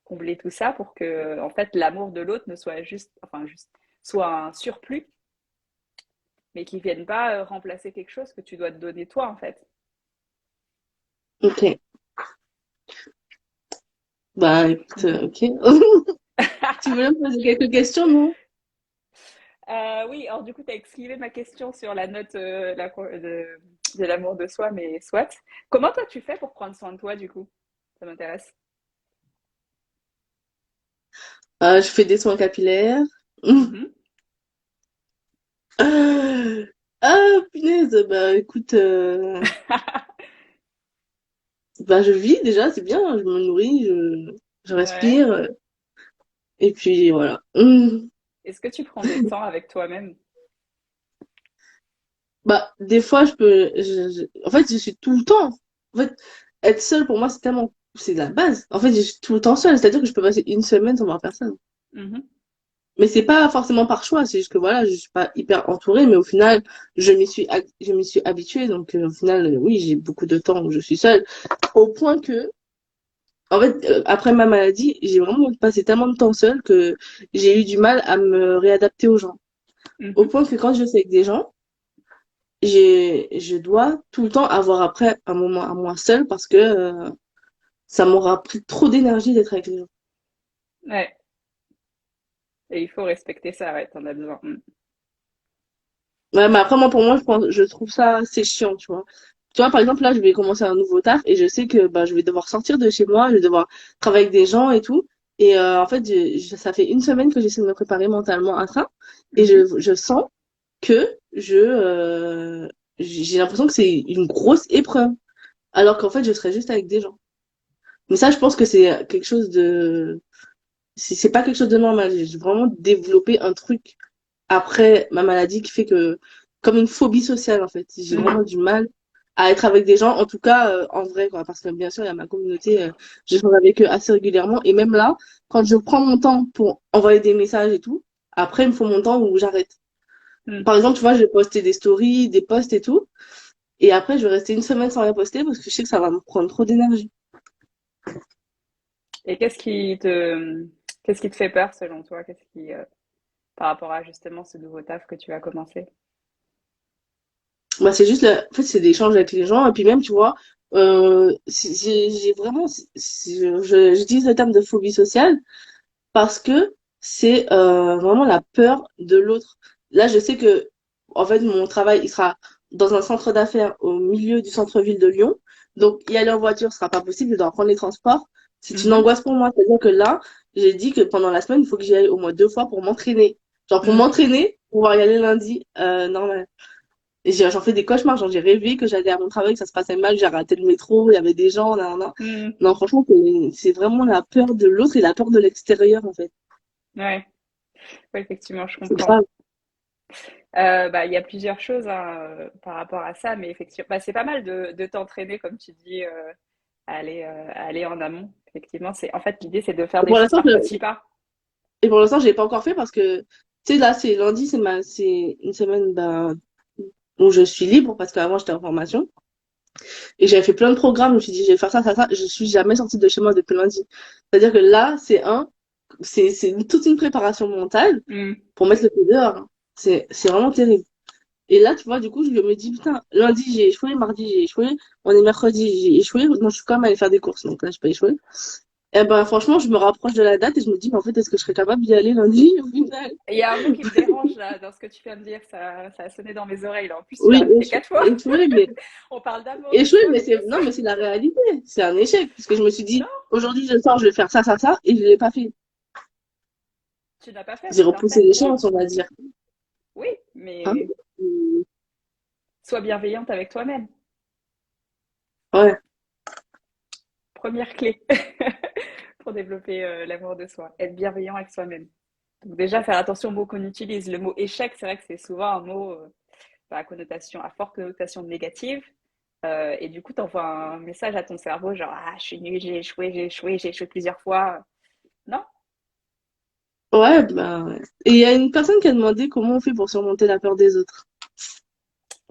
combler tout ça pour que, en fait, l'amour de l'autre ne soit juste, enfin, juste, soit un surplus mais qui viennent pas remplacer quelque chose que tu dois te donner toi, en fait. Ok. Bah, écoute, ok. Tu voulais me poser quelques questions, non? Oui, alors du coup, tu as esquivé ma question sur la note de l'amour de soi, mais soit. Comment toi tu fais pour prendre soin de toi, du coup? Ça m'intéresse. Je fais des soins capillaires. Mhm. Punaise, bah écoute, bah je vis déjà, c'est bien, je me nourris, je Ouais. respire, et puis voilà. Est-ce que tu prends des temps avec toi-même? Bah, des fois, en fait, je suis tout le temps. En fait, être seule pour moi, c'est la base. En fait, je suis tout le temps seule, c'est-à-dire que je peux passer une semaine sans voir personne. Mhm. Mais c'est pas forcément par choix, c'est juste que voilà, je suis pas hyper entourée, mais au final, je m'y suis habituée, donc au final, oui, j'ai beaucoup de temps où je suis seule, au point que, en fait, après ma maladie, j'ai vraiment passé tellement de temps seule que j'ai eu du mal à me réadapter aux gens. Au Mhm. point que quand je suis avec des gens, je dois tout le temps avoir après un moment à moi seule parce que ça m'aura pris trop d'énergie d'être avec les gens. Ouais. Et il faut respecter ça, ouais, t'en as besoin. Mm. Ouais, mais après, moi, pour moi, je trouve ça assez chiant, tu vois. Tu vois, par exemple, là, je vais commencer un nouveau taf et je sais que bah, je vais devoir sortir de chez moi, je vais devoir travailler avec des gens et tout. Et en fait, ça fait une semaine que j'essaie de me préparer mentalement à ça. Et Mhm. je sens que j'ai l'impression que c'est une grosse épreuve. Alors qu'en fait, je serais juste avec des gens. Mais ça, je pense que c'est quelque chose de... C'est pas quelque chose de normal. J'ai vraiment développé un truc après ma maladie qui fait que, comme une phobie sociale en fait, j'ai vraiment Mm. du mal à être avec des gens, en tout cas en vrai, quoi, parce que bien sûr, il y a ma communauté, je suis avec eux assez régulièrement, et même là, quand je prends mon temps pour envoyer des messages et tout, après, il me faut mon temps où j'arrête. Mm. Par exemple, tu vois, je vais poster des stories, des posts et tout, et après, je vais rester une semaine sans rien poster parce que je sais que ça va me prendre trop d'énergie. Et qu'est-ce qui te fait peur selon toi? Par rapport à justement ce nouveau taf que tu vas commencer? Bah, c'est juste, en fait, c'est d'échanges avec les gens, et puis même, tu vois, j'ai vraiment, j'utilise le terme de phobie sociale, parce que c'est vraiment la peur de l'autre. Là, je sais que, en fait, mon travail, il sera dans un centre d'affaires au milieu du centre-ville de Lyon. Donc, y aller en voiture sera pas possible, je dois prendre les transports. C'est une Mhm. angoisse pour moi. C'est-à-dire que là, j'ai dit que pendant la semaine, il faut que j'y aille au moins 2 fois pour m'entraîner. Genre, pour Mm. m'entraîner, pouvoir y aller lundi, normal. Et j'en fais des cauchemars. Genre, j'ai rêvé que j'allais à mon travail, que ça se passait mal, j'ai raté le métro, il y avait des gens, nan, nan, nan. Mm. Non, franchement, c'est vraiment la peur de l'autre et la peur de l'extérieur, en fait. Ouais. Ouais, effectivement, je C'est comprends. grave. Bah, il y a plusieurs choses hein, par rapport à ça, mais effectivement, bah, c'est pas mal de t'entraîner, comme tu dis, à aller en amont. Effectivement, en fait, l'idée, c'est de faire Et des pour choses l'instant, par petits pas. je l'ai pas encore fait parce que, tu sais, là, c'est lundi, c'est une semaine, bah, où je suis libre parce qu'avant, j'étais en formation. Et j'avais fait plein de programmes. Je me suis dit, je vais faire ça, ça, ça. Je suis jamais sortie de chez moi depuis lundi. C'est-à-dire que là, c'est toute une préparation mentale Mm. pour mettre le pied dehors, hein. C'est vraiment terrible. Et là, tu vois, du coup, je me dis, putain, lundi, j'ai échoué, mardi, j'ai échoué, on est mercredi, j'ai échoué. Non, je suis quand même allée faire des courses, donc là, je peux échouer. Et ben, franchement, je me rapproche de la date et je me dis, mais en fait, est-ce que je serais capable d'y aller lundi au final? Il y a un mot qui me dérange là, dans ce que tu viens de dire, ça a sonné dans mes oreilles là. En plus, tu l'as Oui, répété 4 fois. échoué, mais, On parle d'amour de échoué, soi, mais mais qu'est-ce non, que... mais c'est la réalité. C'est un échec. Parce que je me suis dit, Non, aujourd'hui, je sors, je vais faire ça, ça, ça, et je l'ai pas fait. tu n'as pas fait, J'ai mais tu as repoussé fait, les point. chances, on va dire. Oui, Hein? mais sois bienveillante avec toi-même. Ouais. Première clé pour développer l'amour de soi, être bienveillant avec soi-même. Donc déjà, faire attention aux mots qu'on utilise. Le mot échec, c'est vrai que c'est souvent un mot à forte connotation négative. Et du coup, tu envoies un message à ton cerveau, genre, ah, je suis nulle, j'ai échoué plusieurs fois. Non, Ouais, bah, ouais. Et il y a une personne qui a demandé comment on fait pour surmonter la peur des autres.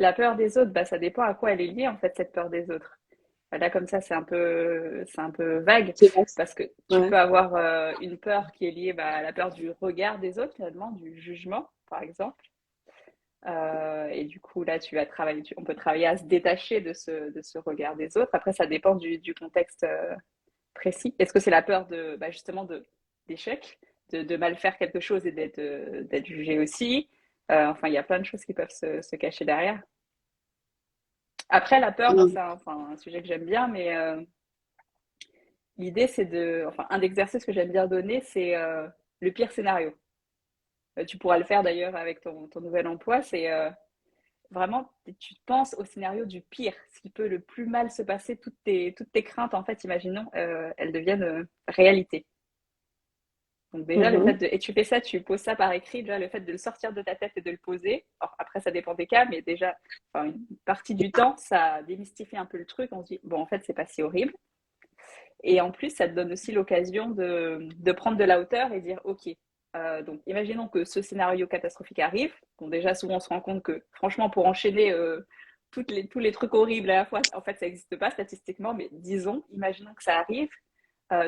la peur des autres, bah, ça dépend à quoi elle est liée, en fait, cette peur des autres. Là, comme ça, c'est un peu vague, C'est vaste. parce que tu Ouais. peux avoir une peur qui est liée bah, à la peur du regard des autres, finalement, du jugement, par exemple. Et du coup, là, tu vas travailler, on peut travailler à se détacher de ce regard des autres. Après, ça dépend du contexte précis. Est-ce que c'est la peur de, bah, justement, d'échec, de mal faire quelque chose et d'être jugé aussi? Enfin, il y a plein de choses qui peuvent se cacher derrière. Après, la peur, moi, Mm. c'est un sujet que j'aime bien, mais l'idée, c'est enfin, un exercice que j'aime bien donner, c'est le pire scénario. Tu pourras le faire d'ailleurs avec ton nouvel emploi, c'est vraiment, tu penses au scénario du pire, ce qui peut le plus mal se passer, toutes tes craintes, en fait, imaginons, elles deviennent réalité. Donc déjà, le fait Mhm. de... Et tu fais ça, tu poses ça par écrit, déjà, le fait de le sortir de ta tête et de le poser. Alors, après, ça dépend des cas, mais déjà, enfin, une partie du temps, ça démystifie un peu le truc. On se dit, bon, en fait, c'est pas si horrible. Et en plus, ça te donne aussi l'occasion de prendre de la hauteur et dire, OK, donc imaginons que ce scénario catastrophique arrive. Bon, déjà, souvent, on se rend compte que, franchement, pour enchaîner tous les trucs horribles à la fois, en fait, ça n'existe pas statistiquement, mais disons, imaginons que ça arrive,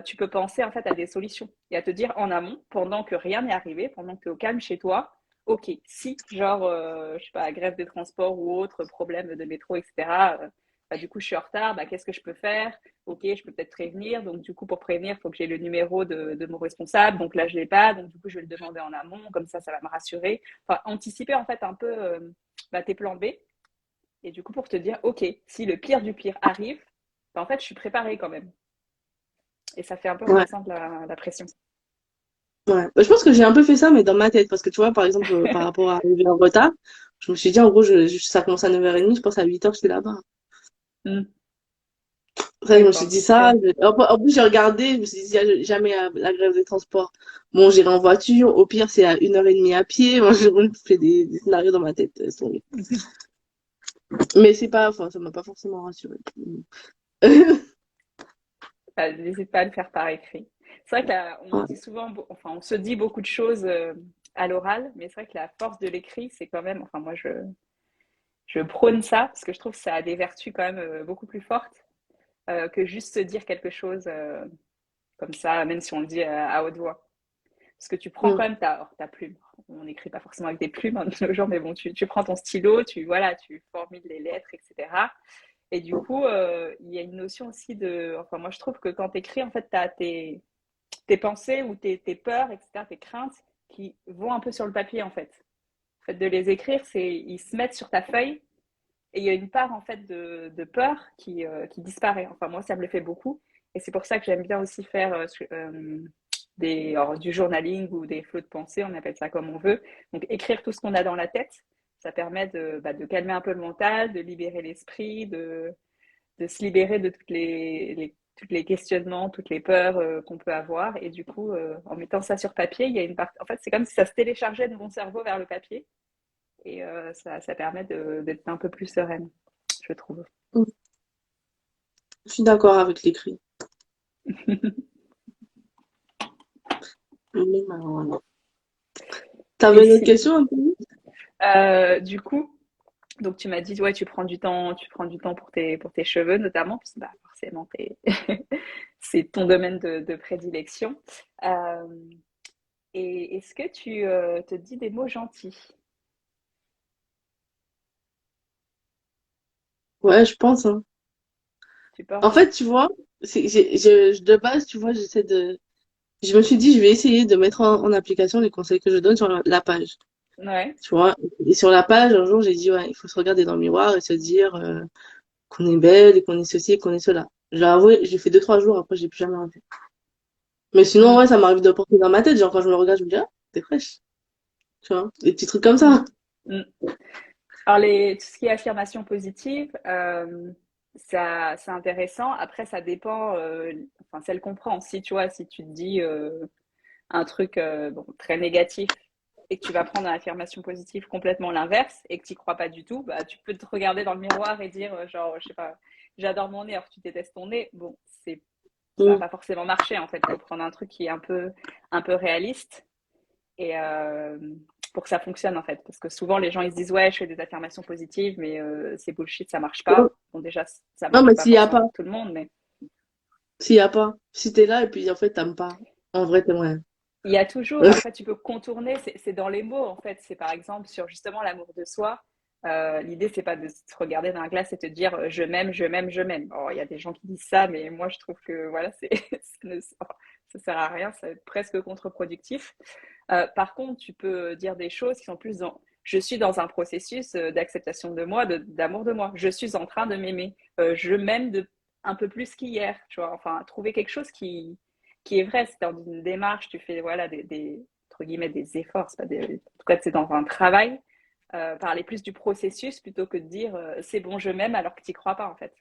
tu peux penser en fait à des solutions et à te dire en amont, pendant que rien n'est arrivé, pendant que tu es au calme chez toi, ok, si genre, je sais pas, grève des transports ou autre problème de métro, etc., bah, du coup je suis en retard, bah, qu'est-ce que je peux faire? Ok, je peux peut-être prévenir, donc du coup pour prévenir, il faut que j'ai le numéro de mon responsable, donc là je l'ai pas, donc du coup je vais le demander en amont, comme ça va me rassurer. Enfin, anticiper en fait un peu bah, tes plans B, et du coup pour te dire, ok, si le pire du pire arrive, bah, en fait je suis préparée quand même. Et ça fait un peu Ouais, redescendre la pression. ouais. Bah, je pense que j'ai un peu fait ça, mais dans ma tête. Parce que tu vois, par exemple, par rapport à arriver en retard, je me suis dit, en gros, ça commence à 9h30, je pense à 8h, j'étais là-bas. Mm. Ça, je Ouais, il me faut suis dit ça. anticiper. En plus, j'ai regardé, je me suis dit, jamais la grève des transports. Bon, j'irai en voiture. Au pire, c'est à 1h30 à pied. Moi, je fais des scénarios dans ma tête. Mais c'est pas, enfin, ça m'a pas forcément rassurée. N'hésite pas à le faire par écrit. C'est vrai qu'on Ouais. dit souvent, enfin, on se dit beaucoup de choses à l'oral, mais c'est vrai que la force de l'écrit, c'est quand même, enfin, moi, je prône ça parce que je trouve que ça a des vertus quand même beaucoup plus fortes que juste se dire quelque chose comme ça, même si on le dit à haute voix. Parce que tu prends quand Mm. même ta plume. On n'écrit pas forcément avec des plumes hein, de nos jours, mais bon, tu prends ton stylo, voilà, tu formules les lettres, etc. Et du coup, il y a une notion aussi de. Enfin, moi, je trouve que quand tu écris, en fait, tu as tes pensées ou tes peurs, etc., tes craintes qui vont un peu sur le papier, en fait. Le fait de les écrire, c'est ils se mettent sur ta feuille et il y a une part, en fait, de peur qui disparaît. Enfin, moi, ça me le fait beaucoup. Et c'est pour ça que j'aime bien aussi faire alors, du journaling ou des flots de pensée, on appelle ça comme on veut. Donc, écrire tout ce qu'on a dans la tête, ça permet de calmer un peu le mental, de libérer l'esprit, de se libérer de toutes les questionnements, toutes les peurs qu'on peut avoir. Et du coup, en mettant ça sur papier, il y a une partie. En fait, c'est comme si ça se téléchargeait de mon cerveau vers le papier. Et ça permet d'être un peu plus sereine, je trouve. Mm. Je suis d'accord avec l'écrit. Mais, voilà. Et T'avais une autre si, question un peu? du coup, donc tu m'as dit, ouais, tu prends du temps pour tes cheveux notamment, parce que bah, forcément, c'est ton domaine de prédilection. Euh, et est-ce que tu te dis des mots gentils? Ouais, je pense, hein. Tu En penses? fait, tu vois, de base, tu vois, je me suis dit, je vais essayer de mettre en application les conseils que je donne sur la page. Ouais. Tu vois, et sur la page, un jour, j'ai dit, ouais, il faut se regarder dans le miroir et se dire qu'on est belle et qu'on est ceci et qu'on est cela. J'ai avoué, j'ai fait 2, 3 jours, après, j'ai plus jamais refait. Mais sinon, Mm, ouais, ça m'arrive de porter dans ma tête. Genre, quand je me regarde, je me dis, ah, t'es fraîche. Tu vois, des petits trucs comme mm, ça. mm. Alors, tout ce qui est affirmation positive, ça, c'est intéressant. Après, ça dépend, enfin, c'est le comprend. Si tu vois, si tu te dis un truc bon, très négatif et que tu vas prendre une affirmation positive complètement l'inverse et que tu n'y crois pas du tout, bah, tu peux te regarder dans le miroir et dire, genre, je sais pas, j'adore mon nez alors que tu détestes ton nez. Bon, ça va Mm. pas forcément marcher en fait. Il faut prendre un truc qui est un peu réaliste. Et pour que ça fonctionne en fait. Parce que souvent les gens ils se disent ouais je fais des affirmations positives mais c'est bullshit, ça marche Non, pas. Bon déjà ça non, marche mais pas s'il y a forcément pas, pour tout le monde mais s'il y a pas, si t'es là et puis en fait, t'aimes pas, en vrai, t'aimerais. Il y a toujours, après, tu peux contourner, c'est dans les mots, en fait. C'est par exemple sur justement l'amour de soi. L'idée, c'est pas de se regarder dans la glace et te dire je m'aime, je m'aime, je m'aime. Oh, il y a des gens qui disent ça, mais moi, je trouve que voilà, ça sert à rien, c'est presque contre-productif. Par contre, tu peux dire des choses qui sont plus dans je suis dans un processus d'acceptation de moi, d'amour de moi. Je suis en train de m'aimer. Je m'aime un peu plus qu'hier, tu vois. Enfin, trouver quelque chose qui est vrai. C'est dans une démarche, tu fais voilà entre guillemets des efforts. C'est pas des, en tout cas, c'est dans un travail. Parler plus du processus plutôt que de dire c'est bon, je m'aime alors que tu n'y crois pas en fait.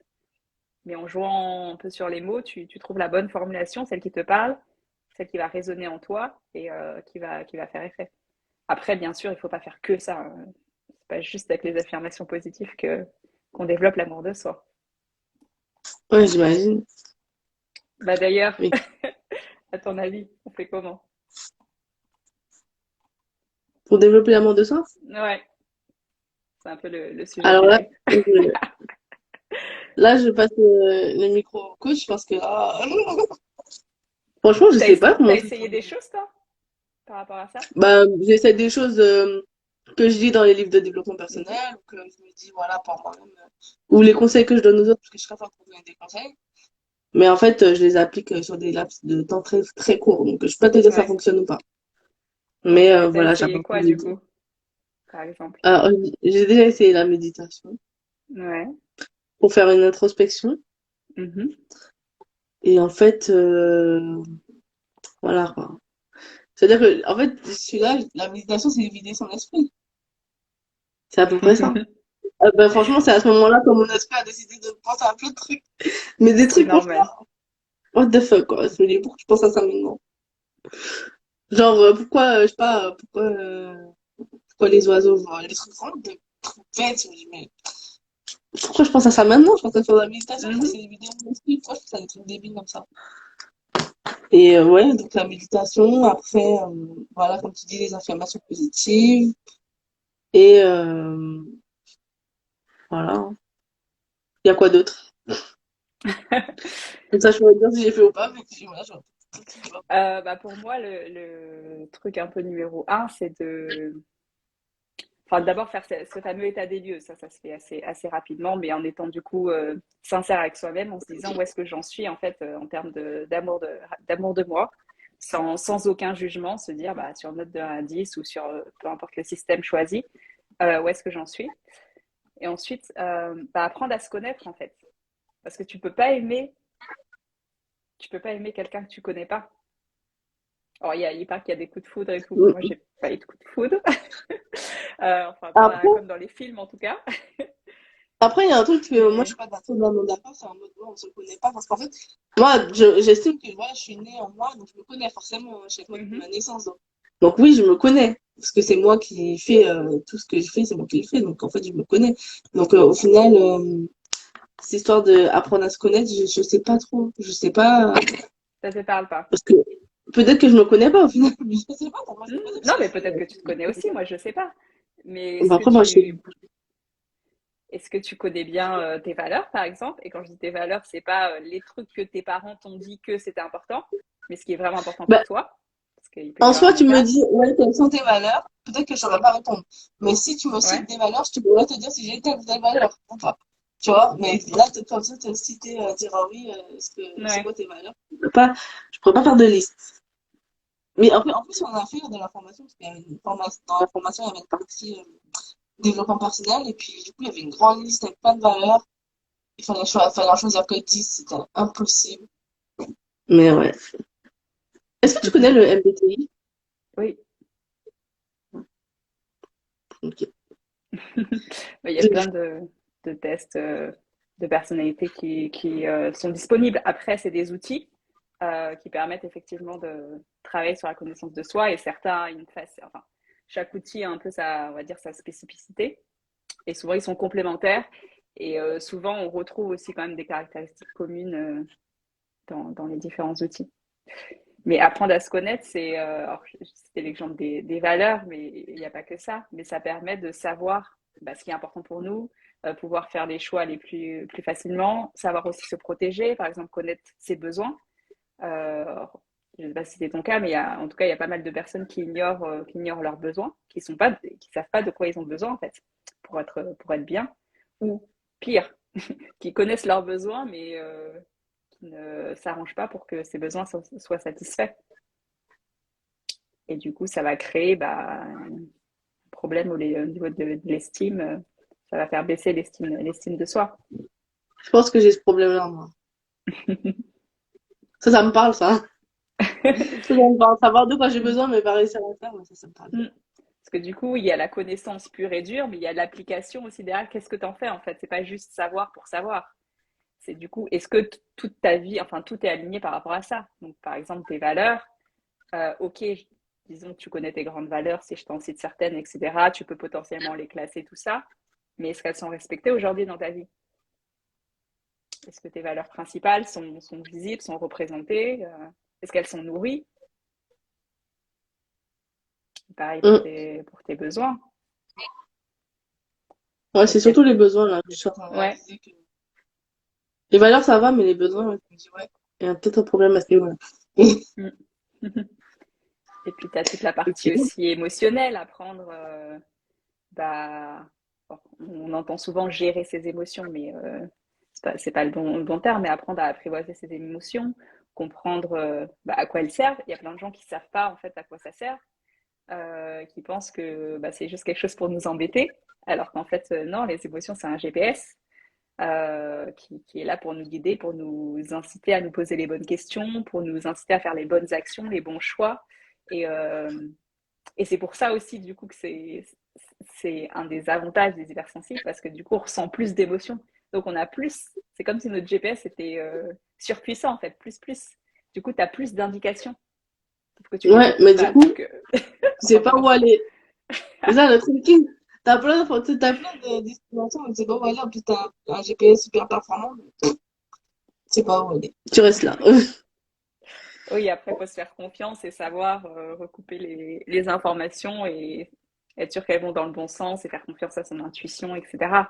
Mais en jouant un peu sur les mots, tu trouves la bonne formulation, celle qui te parle, celle qui va résonner en toi et qui va faire effet. Après, bien sûr, il ne faut pas faire que ça, hein. C'est pas juste avec les affirmations positives qu'on développe l'amour de soi. Ouais, j'imagine. Bah d'ailleurs, Mais à ton avis, on fait comment? pour développer l'amour de soi, Ouais, c'est un peu le sujet alors du là, live. je passe le micro au coach parce que là, franchement, je T'as sais pas t'as comment. essayé des choses, toi, par rapport à ça? Bah, j'essaie des choses que je lis dans les livres de développement personnel, ou que je me dis, voilà, par moi-même, ou les conseils que je donne aux autres, parce que je serais forte pour donner des conseils. Mais en fait, je les applique sur des laps de temps très, très courts. Donc, je peux pas te dire si ça Ouais. fonctionne ou pas. Mais Ok, t'as voilà, essayé j'apprends quoi tous les du jours. coup, par exemple? Alors, j'ai déjà essayé la méditation Ouais. pour faire une introspection. Mhm. Et en fait, voilà, quoi. C'est-à-dire que, en fait, celui-là, la méditation, c'est vider son esprit. C'est à peu près ça. Ben, franchement, c'est à ce moment-là que mon esprit a décidé de penser à plein de trucs. Mais des C'est trucs, franchement, normal. what the fuck, quoi. Je me dis, pourquoi tu penses à ça maintenant? Genre, pourquoi, je sais pas, pourquoi les oiseaux volent, des trucs vraiment de trucs bêtes. Je me dis, mais pourquoi je pense à ça maintenant? Je pense à faire de la méditation, je pense que Mhm. c'est des vidéos de mon esprit. Pourquoi je pense à des trucs débiles comme ça? Et ouais, donc la méditation, après, voilà, comme tu dis, les affirmations positives. Et voilà. Il y a quoi d'autre? Comme ça, je pourrais te dire si j'ai fait ou pas, mais voilà, je vois. Bah pour moi, le truc un peu numéro un, c'est enfin, d'abord faire ce fameux état des lieux. Ça se fait assez rapidement, mais en étant du coup sincère avec soi-même, en se disant où est-ce que j'en suis en fait en termes d'amour de moi, sans aucun jugement, se dire bah, sur une note de 1 à 10 ou sur peu importe le système choisi, où est-ce que j'en suis. Et ensuite, bah, apprendre à se connaître en fait. Parce que tu peux pas aimer quelqu'un que tu connais pas. Alors, il paraît qu'il y a des coups de foudre et tout. Bon, moi, j'ai pas eu de coups de foudre. Enfin, pas Après, comme dans les films, en tout cas. Après, il y a un truc que moi, je Mais suis pas totalement d'accord, c'est en mode, ouais, on se connaît pas, parce qu'en fait, moi, j'estime que, voilà, je suis née en moi, donc je me connais forcément, chez moi depuis mhm. ma naissance. Donc oui, je me connais, parce que c'est moi qui fais tout ce que je fais, c'est moi qui le fais, donc en fait, je me connais. Donc au final, cette histoire de apprendre à se connaître, je sais pas trop, je sais pas, Ça te parle pas. parce que peut-être que je me connais pas au final, mais je sais pas, pour moi, je Hmm. me connais, parce Non, que mais peut-être que tu te connais aussi. Moi, je sais pas. Mais bah, après, moi, je sais. est-ce que tu connais bien tes valeurs, par exemple? Et quand je dis tes valeurs, c'est pas les trucs que tes parents t'ont dit que c'était important, mais ce qui est vraiment important Bah, pour toi, parce qu'il peut y en avoir soi, un tu me écart. dis, ouais, quelles sont tes valeurs? Peut-être que je saurais pas répondre. Mais si tu me cites Ouais, des valeurs, je te pourrais te dire si j'ai telle ou telle valeur ou pas. Tu vois? Mais là, comme ça, te citer, dire, ah oui, c'est ouais. quoi tes valeurs? Je pourrais pas faire de liste. Mais en plus, on a fait de la formation, parce qu'il y avait une formation, dans la formation, il y avait une partie développement personnel, et puis du coup, il y avait une grande liste avec plein de valeurs. Fallait en choisir que 10, c'était impossible. Mais ouais. Est-ce que tu connais le MBTI? Oui. Ok. Il y a plein de tests de personnalité qui sont disponibles. Après, c'est des outils qui permettent effectivement de travailler sur la connaissance de soi et certains, enfin, chaque outil a un peu on va dire, sa spécificité et souvent ils sont complémentaires et souvent on retrouve aussi quand même des caractéristiques communes dans les différents outils. Mais apprendre à se connaître, c'était l'exemple des valeurs, mais il n'y a pas que ça. Mais ça permet de savoir bah, ce qui est important pour nous, pouvoir faire les choix plus facilement, savoir aussi se protéger, par exemple connaître ses besoins. Euh, Je ne sais pas si c'est ton cas, mais en tout cas, il y a pas mal de personnes qui ignorent leurs besoins, qui savent pas de quoi ils ont besoin, en fait, pour être bien. Ou pire, qui connaissent leurs besoins, mais qui ne s'arrangent pas pour que ces besoins soient satisfaits. Et du coup, ça va créer un problème au niveau de l'estime. Ça va faire baisser l'estime de soi. Je pense que j'ai ce problème-là, moi. Ça me parle, ça. Ça me parle. Savoir de quoi j'ai besoin, mais pas réussir à le faire, ça me parle. Mm. Parce que du coup, il y a la connaissance pure et dure, mais il y a l'application aussi derrière. Qu'est-ce que tu en fais en fait? C'est pas juste savoir pour savoir. C'est du coup, est-ce que toute ta vie, enfin tout est aligné par rapport à ça? Donc par exemple, tes valeurs, ok, disons que tu connais tes grandes valeurs, si je t'en cite certaines, etc. Tu peux potentiellement les classer, tout ça. Mais est-ce qu'elles sont respectées aujourd'hui dans ta vie? Est-ce que tes valeurs principales sont visibles, sont représentées? Est-ce qu'elles sont nourries? Pareil Mm. pour tes besoins. Ouais, c'est Est-ce qu'il surtout les besoins, là. Je suis en train de Ouais. réaliser que les valeurs, ça va, mais les besoins, ouais, je me dis, ouais, il y a peut-être un problème à ce niveau-là. Mm. Et puis, tu as toute la partie Ok. aussi émotionnelle à prendre. Bah, bon, on entend souvent gérer ses émotions, mais c'est pas le bon terme, mais apprendre à apprivoiser ses émotions, comprendre à quoi elles servent. Il y a plein de gens qui ne savent pas en fait à quoi ça sert, qui pensent que c'est juste quelque chose pour nous embêter, alors qu'en fait, non, les émotions, c'est un GPS qui est là pour nous guider, pour nous inciter à nous poser les bonnes questions, pour nous inciter à faire les bonnes actions, les bons choix. Et, euh, et c'est pour ça aussi, du coup, que c'est un des avantages des hypersensibles, parce que du coup, on ressent plus d'émotions. Donc, on a plus, c'est comme si notre GPS était surpuissant, en fait, plus. Du coup, tu as plus d'indications, sauf que tu les Ouais, écoutes mais du pas. coup, Donc, tu on va sais pas pas t'en où sortir. aller. C'est ça, le truc. T'as plein de destinations, mais tu sais pas où aller. En plus, t'as un GPS super performant, mais tu sais pas où aller. Tu restes là. Oui, après, il faut se faire confiance et savoir recouper les informations et être sûr qu'elles vont dans le bon sens et faire confiance à son intuition, etc.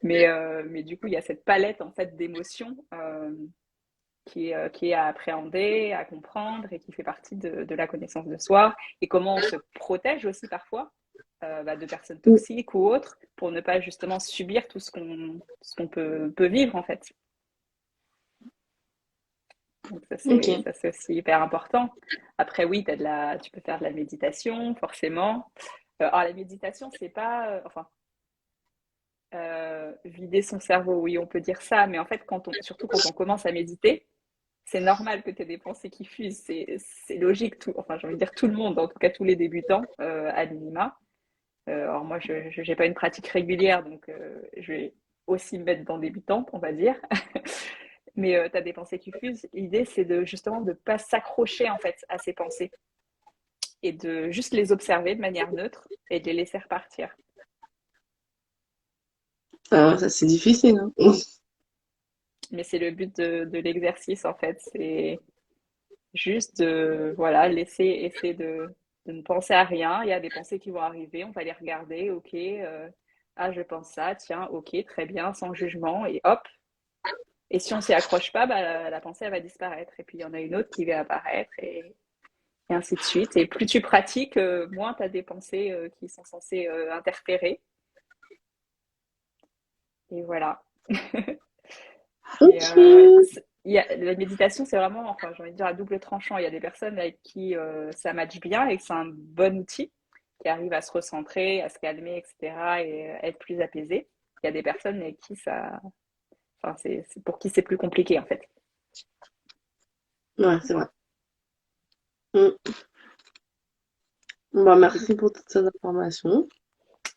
Mais du coup, il y a cette palette en fait d'émotions qui est à appréhender, à comprendre et qui fait partie de la connaissance de soi et comment on se protège aussi parfois de personnes toxiques ou autres pour ne pas justement subir tout ce qu'on peut vivre en fait. Donc Ok. ça c'est aussi hyper important. Après oui, tu peux faire de la méditation forcément. Alors la méditation c'est pas enfin vider son cerveau, oui on peut dire ça, mais en fait surtout quand on commence à méditer, c'est normal que tu aies des pensées qui fusent, c'est logique. Enfin, j'ai envie de dire tout le monde, en tout cas tous les débutants, à minima. Alors moi, je n'ai pas une pratique régulière, donc je vais aussi me mettre dans débutante, on va dire. Mais tu as des pensées qui fusent. L'idée, c'est justement de ne pas s'accrocher en fait à ces pensées et de juste les observer de manière neutre et de les laisser repartir. Ah, ça, c'est difficile, hein. Mais c'est le but de l'exercice en fait. C'est juste de, voilà, essayer de ne penser à rien. Il y a des pensées qui vont arriver, on va les regarder, ok, ah je pense ça, tiens, ok, très bien, sans jugement, et hop. Et si on s'y accroche pas, la pensée elle va disparaître. Et puis il y en a une autre qui va apparaître et ainsi de suite. Et plus tu pratiques, moins tu as des pensées qui sont censées interférer. Et voilà. Et Ok. la méditation, c'est vraiment, enfin, j'ai envie de dire, à double tranchant. Il y a des personnes avec qui ça matche bien et que c'est un bon outil qui arrive à se recentrer, à se calmer, etc. et être plus apaisé. Il y a des personnes avec qui enfin, pour qui c'est plus compliqué en fait. Ouais, c'est vrai. Mm. Bah, merci pour toutes ces informations.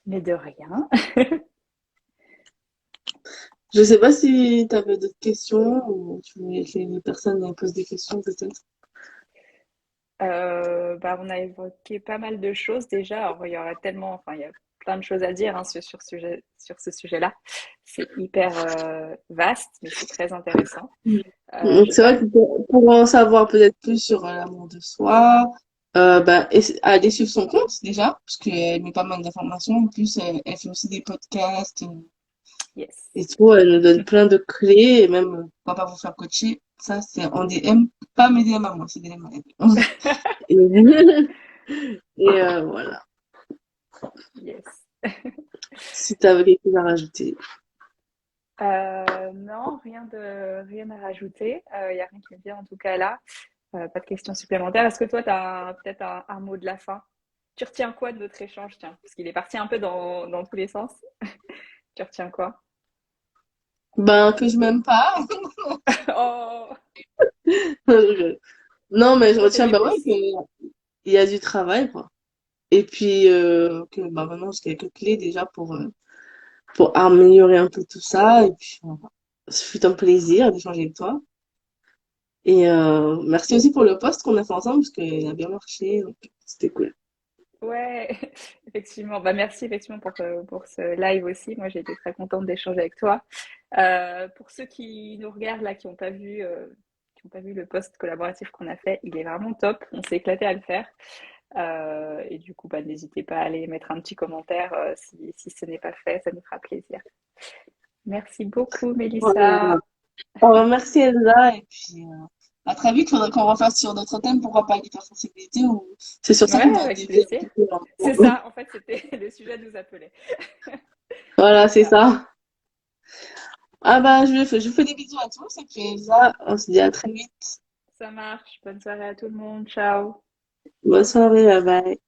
Mais de rien. Je sais pas si tu avais d'autres questions ou tu voulais que les personnes posent des questions peut-être. On a évoqué pas mal de choses déjà. Alors, il y aurait tellement, enfin, il y a plein de choses à dire hein, sur ce sujet-là. C'est hyper vaste, mais c'est très intéressant. Donc, Je sais c'est pas. vrai que pour en savoir peut-être plus sur l'amour de soi, aller suivre son compte déjà, parce qu'elle met pas mal d'informations. En plus, elle fait aussi des podcasts Yes. et tout. Elle nous donne plein de clés et même pourquoi pas vous faire coacher. Ça, c'est en DM, pas mes DM à moi, c'est des DM à elle. Et, voilà. Yes. Si tu avais quelque chose à rajouter. Non, rien à rajouter. Il n'y a rien qui me vient en tout cas là. Pas de questions supplémentaires. Est-ce que toi, tu as peut-être un mot de la fin? Tu retiens quoi de notre échange, tiens? Parce qu'il est parti un peu dans tous les sens. Tu retiens quoi? Ben, que je m'aime pas. Oh, Non, mais je toi, retiens, t'aimais bah ouais, plus. qu'il y a du travail, quoi. Et puis, que bah, maintenant, j'ai quelques clés déjà pour améliorer un peu tout ça. Et puis, voilà. Ce fut un plaisir d'échanger avec toi. Et merci aussi pour le post qu'on a fait ensemble, parce qu'il a bien marché. Donc, c'était cool. Ouais, effectivement. Bah, merci effectivement pour ce live aussi. Moi, j'ai été très contente d'échanger avec toi. Pour ceux qui nous regardent là, qui ont pas vu le post collaboratif qu'on a fait, il est vraiment top. On s'est éclaté à le faire. Et du coup, bah, n'hésitez pas à aller mettre un petit commentaire si ce n'est pas fait, ça nous fera plaisir. Merci beaucoup, Voilà. Mélissa. Alors, merci Elsa. Et puis, à très vite. Faudrait qu'on refasse sur d'autres thèmes. Pourquoi pas l'hypersensibilité ou c'est sur ça Ouais, qu'on doit avec dévier un plaisir. petit peu, C'est hein. ça, en fait, c'était le sujet nous appelait. Voilà, c'est Super. ça. Ah bah, je vous fais des bisous à tous. Et puis, Elsa, on se dit à très vite. Ça marche. Bonne soirée à tout le monde. Ciao. Bonne soirée. Bye bye.